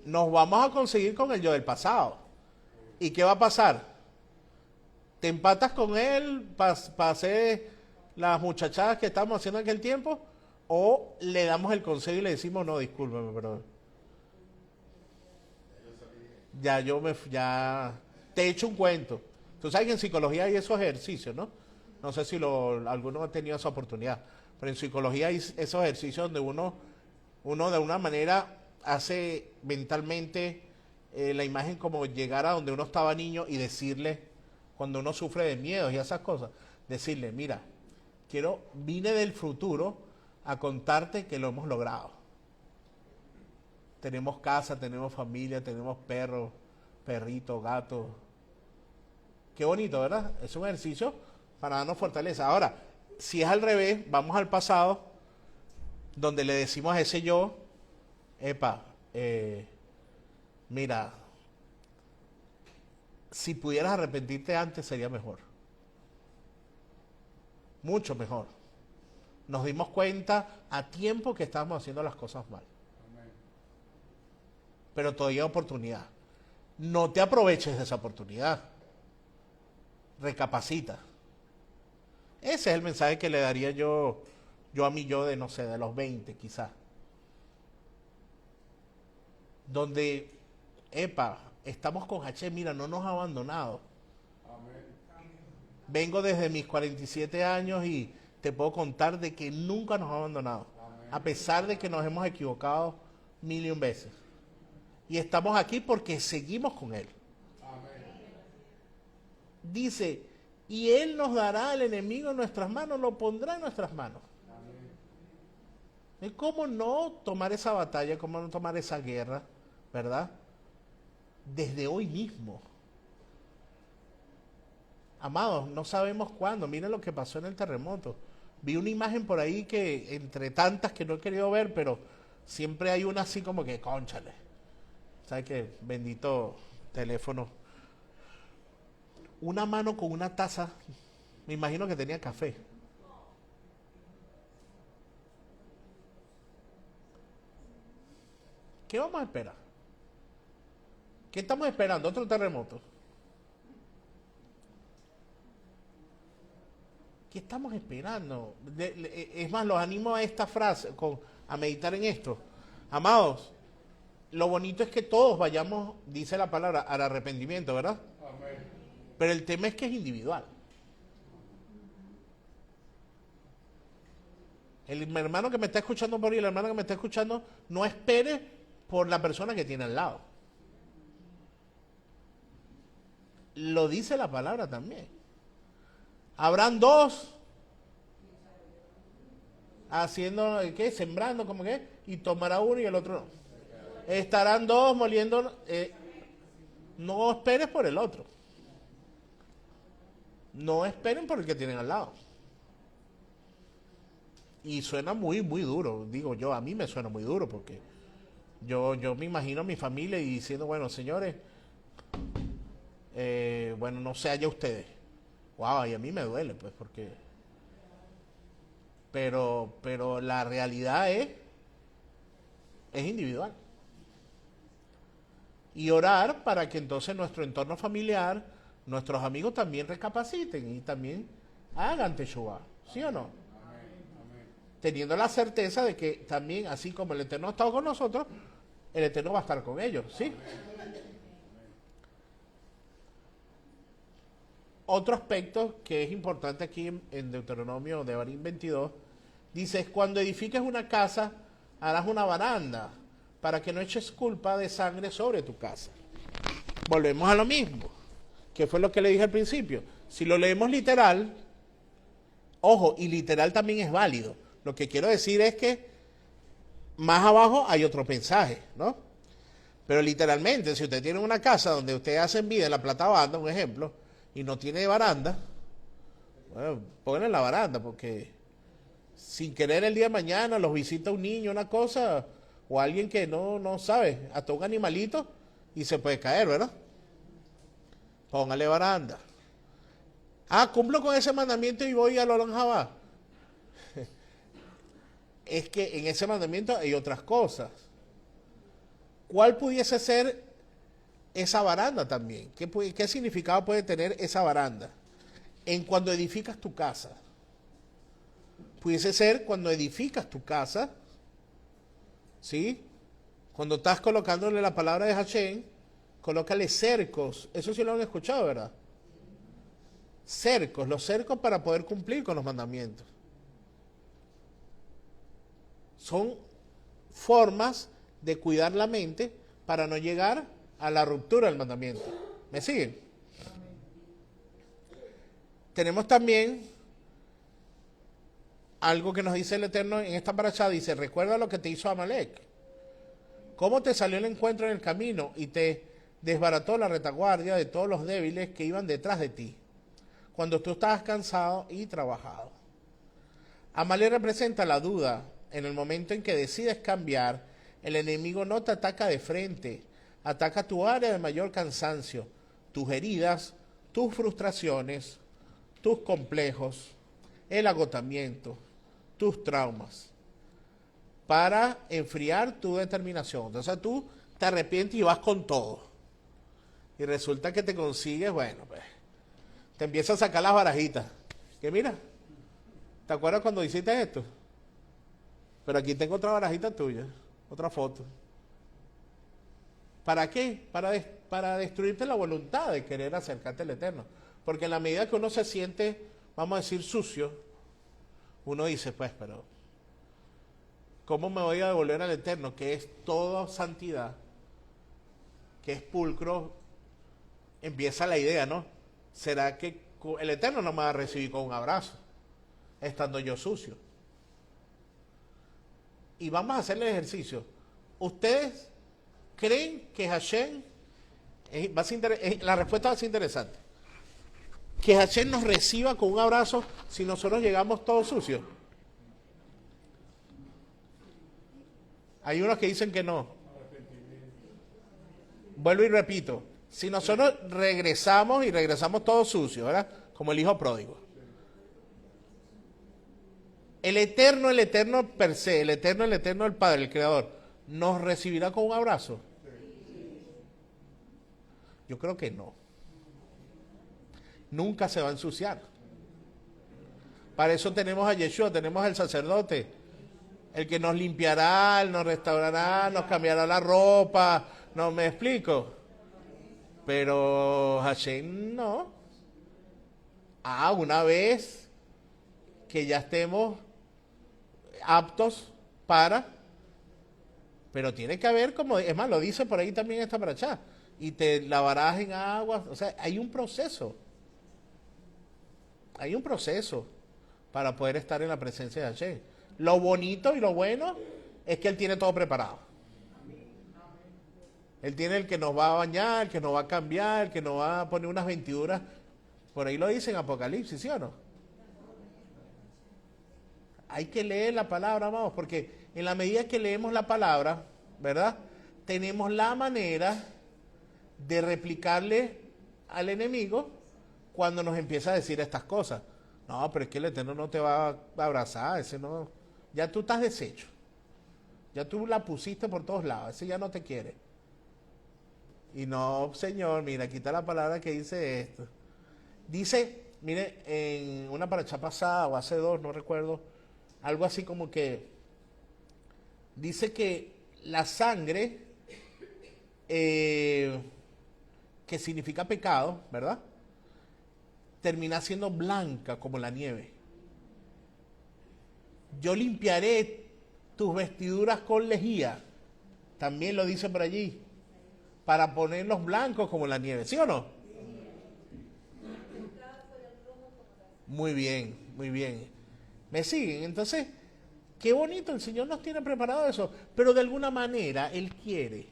Nos vamos a conseguir con el yo del pasado. ¿Y qué va a pasar? ¿Te empatas con él para hacer las muchachadas que estamos haciendo en aquel tiempo? ¿O le damos el consejo y le decimos, no, discúlpame, pero ya te he hecho un cuento? Tú sabes que en psicología hay esos ejercicios, ¿no? No sé si algunos han tenido esa oportunidad, pero en psicología hay esos ejercicios donde uno de una manera hace mentalmente la imagen como llegar a donde uno estaba niño y decirle, cuando uno sufre de miedos y esas cosas, decirle, mira, vine del futuro a contarte que lo hemos logrado. Tenemos casa, tenemos familia, tenemos perros, perritos, gatos. Qué bonito, ¿verdad? Es un ejercicio para darnos fortaleza. Ahora, si es al revés, vamos al pasado, donde le decimos a ese yo, epa, mira, si pudieras arrepentirte antes sería mejor. Mucho mejor. Nos dimos cuenta a tiempo que estábamos haciendo las cosas mal. Pero todavía hay oportunidad. No te aproveches de esa oportunidad. Recapacita. Ese es el mensaje que le daría yo a mí yo de, no sé, de los 20 quizás. Donde, estamos con H, mira, no nos ha abandonado. Vengo desde mis 47 años y te puedo contar de que nunca nos ha abandonado. A pesar de que nos hemos equivocado 1.000.000 veces. Y estamos aquí porque seguimos con Él. Dice, y Él nos dará al enemigo en nuestras manos, lo pondrá en nuestras manos. ¿Y cómo no tomar esa batalla, cómo no tomar esa guerra, verdad? Desde hoy mismo. Amados, no sabemos cuándo. Miren lo que pasó en el terremoto. Vi una imagen por ahí que, entre tantas que no he querido ver, pero siempre hay una así como que, cónchale. ¿Sabes qué? Bendito teléfono. Una mano con una taza, me imagino que tenía café. ¿Qué vamos a esperar? ¿Qué estamos esperando? ¿Otro terremoto? ¿Qué estamos esperando? Es más, los animo a esta frase, a meditar en esto. Amados, lo bonito es que todos vayamos, dice la palabra, al arrepentimiento, ¿verdad? Amén. Pero el tema es que es individual. El hermano que me está escuchando por ahí, el hermano que me está escuchando, no espere por la persona que tiene al lado. Lo dice la palabra también. Habrán dos haciendo, ¿qué? Sembrando, como que, y tomará uno y el otro no. Estarán dos moliendo, no esperes por el otro. No esperen por el que tienen al lado. Y suena muy, muy duro, digo yo, a mí me suena muy duro porque yo me imagino a mi familia y diciendo, bueno, señores, bueno, no sé allá ustedes. Wow, y a mí me duele, pues, porque... Pero la realidad es individual. Y orar para que entonces nuestro entorno familiar, nuestros amigos también recapaciten y también hagan Teshuvá, ¿sí o no? Teniendo la certeza de que también, así como el Eterno ha estado con nosotros, el Eterno va a estar con ellos, ¿sí? Otro aspecto que es importante aquí en Deuteronomio de Devarim 22, dice, cuando edifiques una casa, harás una baranda, para que no eches culpa de sangre sobre tu casa. Volvemos a lo mismo, que fue lo que le dije al principio. Si lo leemos literal, ojo, y literal también es válido. Lo que quiero decir es que más abajo hay otro mensaje, ¿no? Pero literalmente, si usted tiene una casa donde usted hace vida en la plata banda, un ejemplo, y no tiene baranda, bueno, pónganle la baranda, porque sin querer el día de mañana los visita un niño, una cosa, o alguien que no sabe, hasta un animalito, y se puede caer, ¿verdad? Póngale baranda. Ah, cumplo con ese mandamiento y voy a Lolón Jabá. Es que en ese mandamiento hay otras cosas. ¿Cuál pudiese ser esa baranda también? ¿Qué significado puede tener esa baranda? En cuando edificas tu casa. Pudiese ser cuando edificas tu casa, ¿sí? Cuando estás colocándole la palabra de Hashem, colócale cercos. Eso sí lo han escuchado, ¿verdad? Cercos, los cercos para poder cumplir con los mandamientos. Son formas de cuidar la mente para no llegar a la ruptura del mandamiento. ¿Me siguen? Tenemos también algo que nos dice el Eterno en esta parashá, dice, recuerda lo que te hizo Amalek. Cómo te salió el encuentro en el camino y te desbarató la retaguardia de todos los débiles que iban detrás de ti, cuando tú estabas cansado y trabajado. Amalek representa la duda. En el momento en que decides cambiar, el enemigo no te ataca de frente, ataca tu área de mayor cansancio, tus heridas, tus frustraciones, tus complejos, el agotamiento, tus traumas, para enfriar tu determinación. Entonces tú te arrepientes y vas con todo. Y resulta que te consigues, bueno, pues, te empiezas a sacar las barajitas. Que mira, ¿te acuerdas cuando hiciste esto? Pero aquí tengo otra barajita tuya, otra foto. ¿Para qué? Para destruirte la voluntad de querer acercarte al Eterno. Porque en la medida que uno se siente, vamos a decir, sucio, uno dice, pues, pero ¿cómo me voy a devolver al Eterno? Que es toda santidad, que es pulcro. Empieza la idea, ¿no? ¿Será que el Eterno no me va a recibir con un abrazo, estando yo sucio? Y vamos a hacer el ejercicio. ¿Ustedes creen que Hashem, la respuesta va a ser interesante, que Hashem nos reciba con un abrazo si nosotros llegamos todos sucios? Hay unos que dicen que no. Vuelvo y repito, si nosotros regresamos todos sucios, ¿verdad? Como el hijo pródigo. El eterno per se, el eterno, el Padre, el Creador, ¿nos recibirá con un abrazo? Yo creo que no. Nunca se va a ensuciar. Para eso tenemos a Yeshua, tenemos al sacerdote, el que nos limpiará, nos restaurará, nos cambiará la ropa, no me explico. Pero Hashem no. Una vez que ya estemos aptos para, pero tiene que haber, como, es más, lo dice por ahí también esta paracha, y te lavarás en agua, o sea, hay un proceso para poder estar en la presencia de Hashem. Lo bonito y lo bueno es que Él tiene todo preparado. Él tiene el que nos va a bañar, el que nos va a cambiar, el que nos va a poner unas vestiduras. Por ahí lo dice en Apocalipsis, ¿sí o no? Hay que leer la palabra, amados, porque en la medida que leemos la palabra, ¿verdad? Tenemos la manera de replicarle al enemigo cuando nos empieza a decir estas cosas. No, pero es que el Eterno no te va a abrazar, ese no. Ya tú estás deshecho. Ya tú la pusiste por todos lados, ese ya no te quiere. Y no, Señor, mira, aquí está la palabra que dice esto. Dice, mire, en una paracha pasada o hace dos, no recuerdo, algo así como que dice que la sangre, que significa pecado, ¿verdad? Termina siendo blanca como la nieve. Yo limpiaré tus vestiduras con lejía, también lo dice por allí, para ponerlos blancos como la nieve, ¿sí o no? Muy bien, muy bien. ¿Me siguen? Entonces, qué bonito, el Señor nos tiene preparado eso, pero de alguna manera Él quiere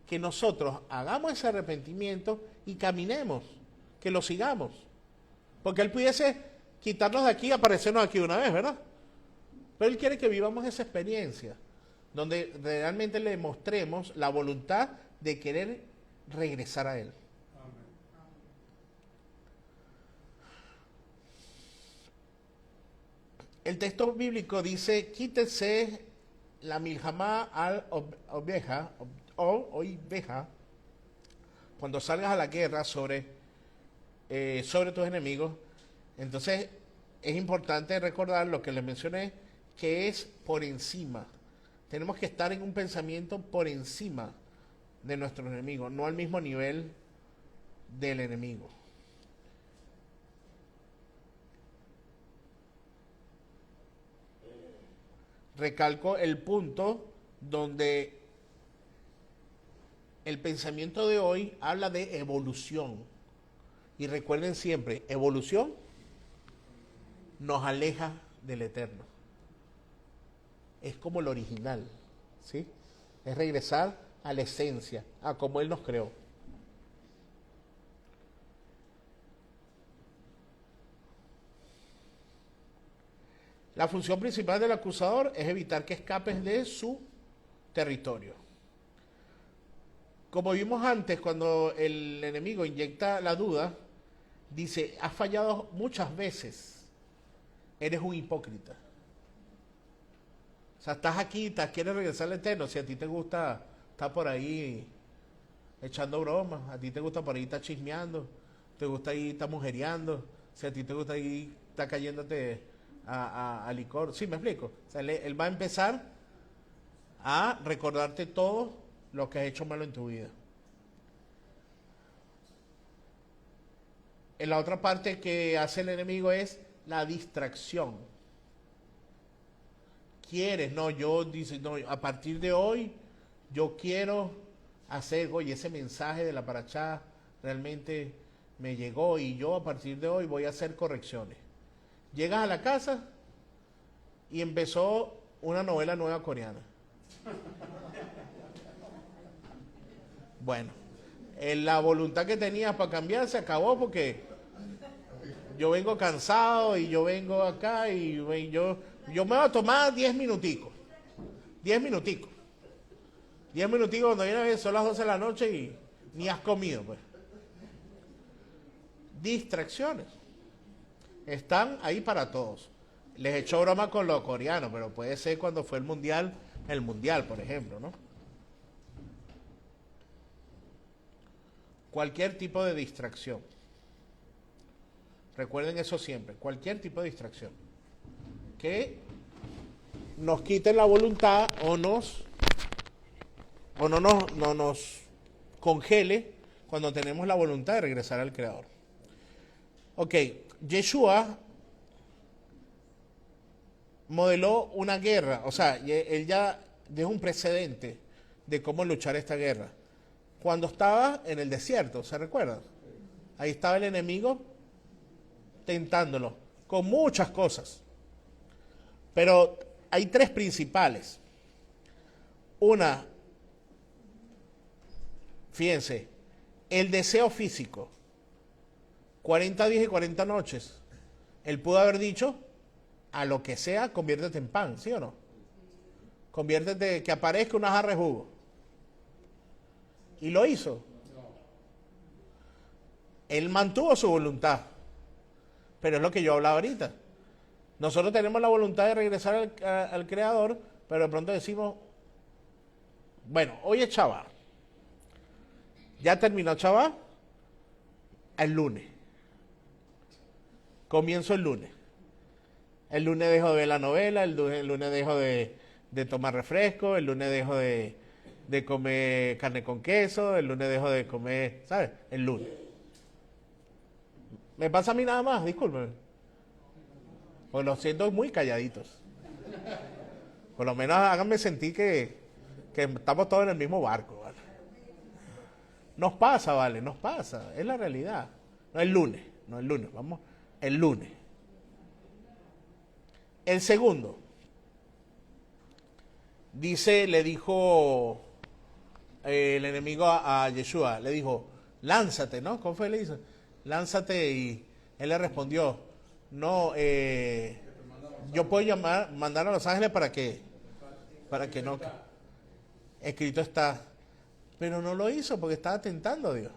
que nosotros hagamos ese arrepentimiento y caminemos, que lo sigamos. Porque Él pudiese quitarnos de aquí y aparecernos aquí una vez, ¿verdad? Pero Él quiere que vivamos esa experiencia, donde realmente le mostremos la voluntad de querer regresar a Él. El texto bíblico dice, quítese la miljamá al oveja, cuando salgas a la guerra sobre tus enemigos. Entonces, es importante recordar lo que les mencioné, que es por encima. Tenemos que estar en un pensamiento por encima de nuestro enemigo, no al mismo nivel del enemigo. Recalco el punto donde el pensamiento de hoy habla de evolución. Y recuerden siempre, evolución nos aleja del eterno. Es como el original, ¿sí? Es regresar a la esencia, a como Él nos creó. La función principal del acusador es evitar que escapes de su territorio. Como vimos antes, cuando el enemigo inyecta la duda, dice, has fallado muchas veces, eres un hipócrita. O sea, estás aquí, quieres regresar al eterno, si a ti te gusta estar por ahí echando bromas, a ti te gusta por ahí estar chismeando, te gusta ahí estar mujereando, si a ti te gusta ahí estar cayéndote a licor. ¿Sí me explico? O sea, él va a empezar a recordarte todo lo que has hecho malo en tu vida. En la otra parte que hace el enemigo es la distracción. Quieres, no, dice, no, a partir de hoy yo quiero hacer, oye, ese mensaje de la parachá realmente me llegó y yo a partir de hoy voy a hacer correcciones. Llegas a la casa y empezó una novela nueva coreana. Bueno, la voluntad que tenías para cambiar se acabó porque yo vengo cansado y yo vengo acá y yo me voy a tomar 10 minuticos. 10 minuticos. 10 minuticos cuando viene a ver, son las 12 de la noche y ni has comido, pues. Distracciones. Están ahí para todos. Les echó broma con los coreanos, pero puede ser cuando fue el mundial, el mundial, por ejemplo, ¿no? Cualquier tipo de distracción. Recuerden eso siempre, cualquier tipo de distracción. Que nos quiten la voluntad o no nos congele cuando tenemos la voluntad de regresar al Creador. Ok, Yeshua modeló una guerra, o sea, él ya dejó un precedente de cómo luchar esta guerra. Cuando estaba en el desierto, ¿se recuerdan? Ahí estaba el enemigo tentándolo con muchas cosas. Pero hay tres principales. Una, fíjense, el deseo físico. 40 días y 40 noches. Él pudo haber dicho, a lo que sea, conviértete en pan, ¿sí o no? Conviértete, que aparezca una jarra de jugo. Y lo hizo. Él mantuvo su voluntad. Pero es lo que yo hablaba ahorita. Nosotros tenemos la voluntad de regresar al Creador, pero de pronto decimos, bueno, hoy es Shabbat. Ya terminó Shabbat, el lunes. Comienzo el lunes. El lunes dejo de ver la novela, el lunes dejo de tomar refresco, el lunes dejo de comer carne con queso, el lunes dejo de comer, ¿sabes? El lunes. Me pasa a mí nada más, discúlpenme. Pues los siento muy calladitos. Por lo menos háganme sentir que estamos todos en el mismo barco, ¿vale? Nos pasa, ¿vale? Nos pasa, es la realidad. No el lunes, vamos, el lunes. El segundo, le dijo el enemigo a Yeshua, le dijo, lánzate, ¿no? ¿Cómo fue? Le dice, lánzate, y él le respondió, no, yo puedo mandar a los ángeles para que no, escrito está, pero no lo hizo porque estaba tentando a Dios.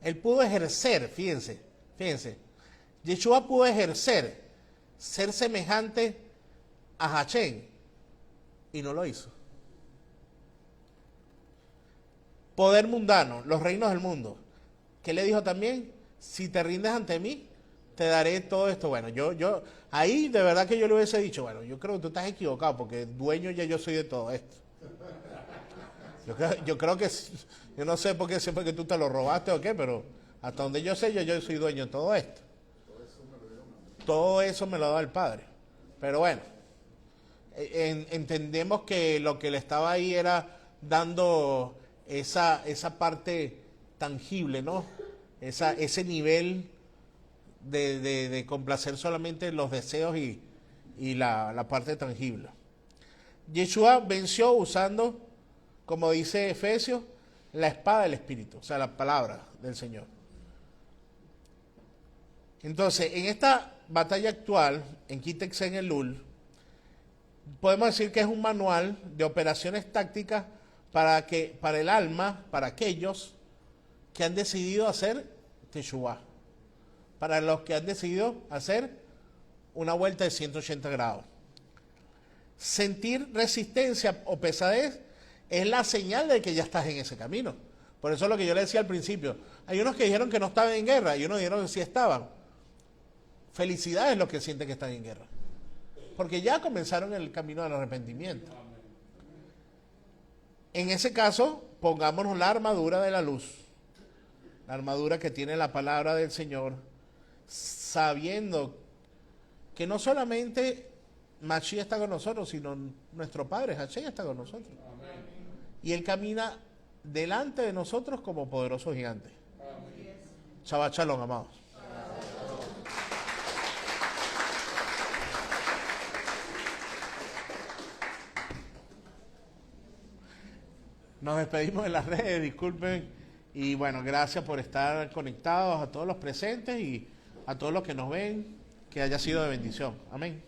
Él pudo ejercer, fíjense, Yeshua pudo ejercer, ser semejante a Hashem, y no lo hizo. Poder mundano, los reinos del mundo. ¿Qué le dijo también? Si te rindes ante mí, te daré todo esto. Bueno, yo ahí de verdad que yo le hubiese dicho, bueno, yo creo que tú estás equivocado, porque dueño ya yo soy de todo esto. Yo creo que, yo no sé por qué siempre que tú te lo robaste o qué, pero hasta donde yo sé, yo soy dueño de todo esto. Todo eso me lo da el Padre. Pero bueno, entendemos que lo que le estaba ahí era dando esa parte tangible, ¿no? Ese nivel de complacer solamente los deseos y la parte tangible. Yeshua venció usando, como dice Efesios, la espada del Espíritu, o sea, la palabra del Señor. Entonces, en esta batalla actual, en Kitexen Elul, podemos decir que es un manual de operaciones tácticas para el alma, para aquellos que han decidido hacer Teshuvah, para los que han decidido hacer una vuelta de 180 grados. Sentir resistencia o pesadez es la señal de que ya estás en ese camino. Por eso es lo que yo le decía al principio. Hay unos que dijeron que no estaban en guerra y unos dijeron que sí estaban. Felicidad es lo que sienten que están en guerra. Porque ya comenzaron el camino del arrepentimiento. En ese caso, pongámonos la armadura de la luz. La armadura que tiene la palabra del Señor, sabiendo que no solamente Mashiach está con nosotros, sino nuestro Padre Hashem está con nosotros. Amén. Y Él camina delante de nosotros como poderoso gigante. Shabbat Shalom, amados. Nos despedimos de las redes, disculpen. Y bueno, gracias por estar conectados, a todos los presentes y a todos los que nos ven, que haya sido de bendición. Amén.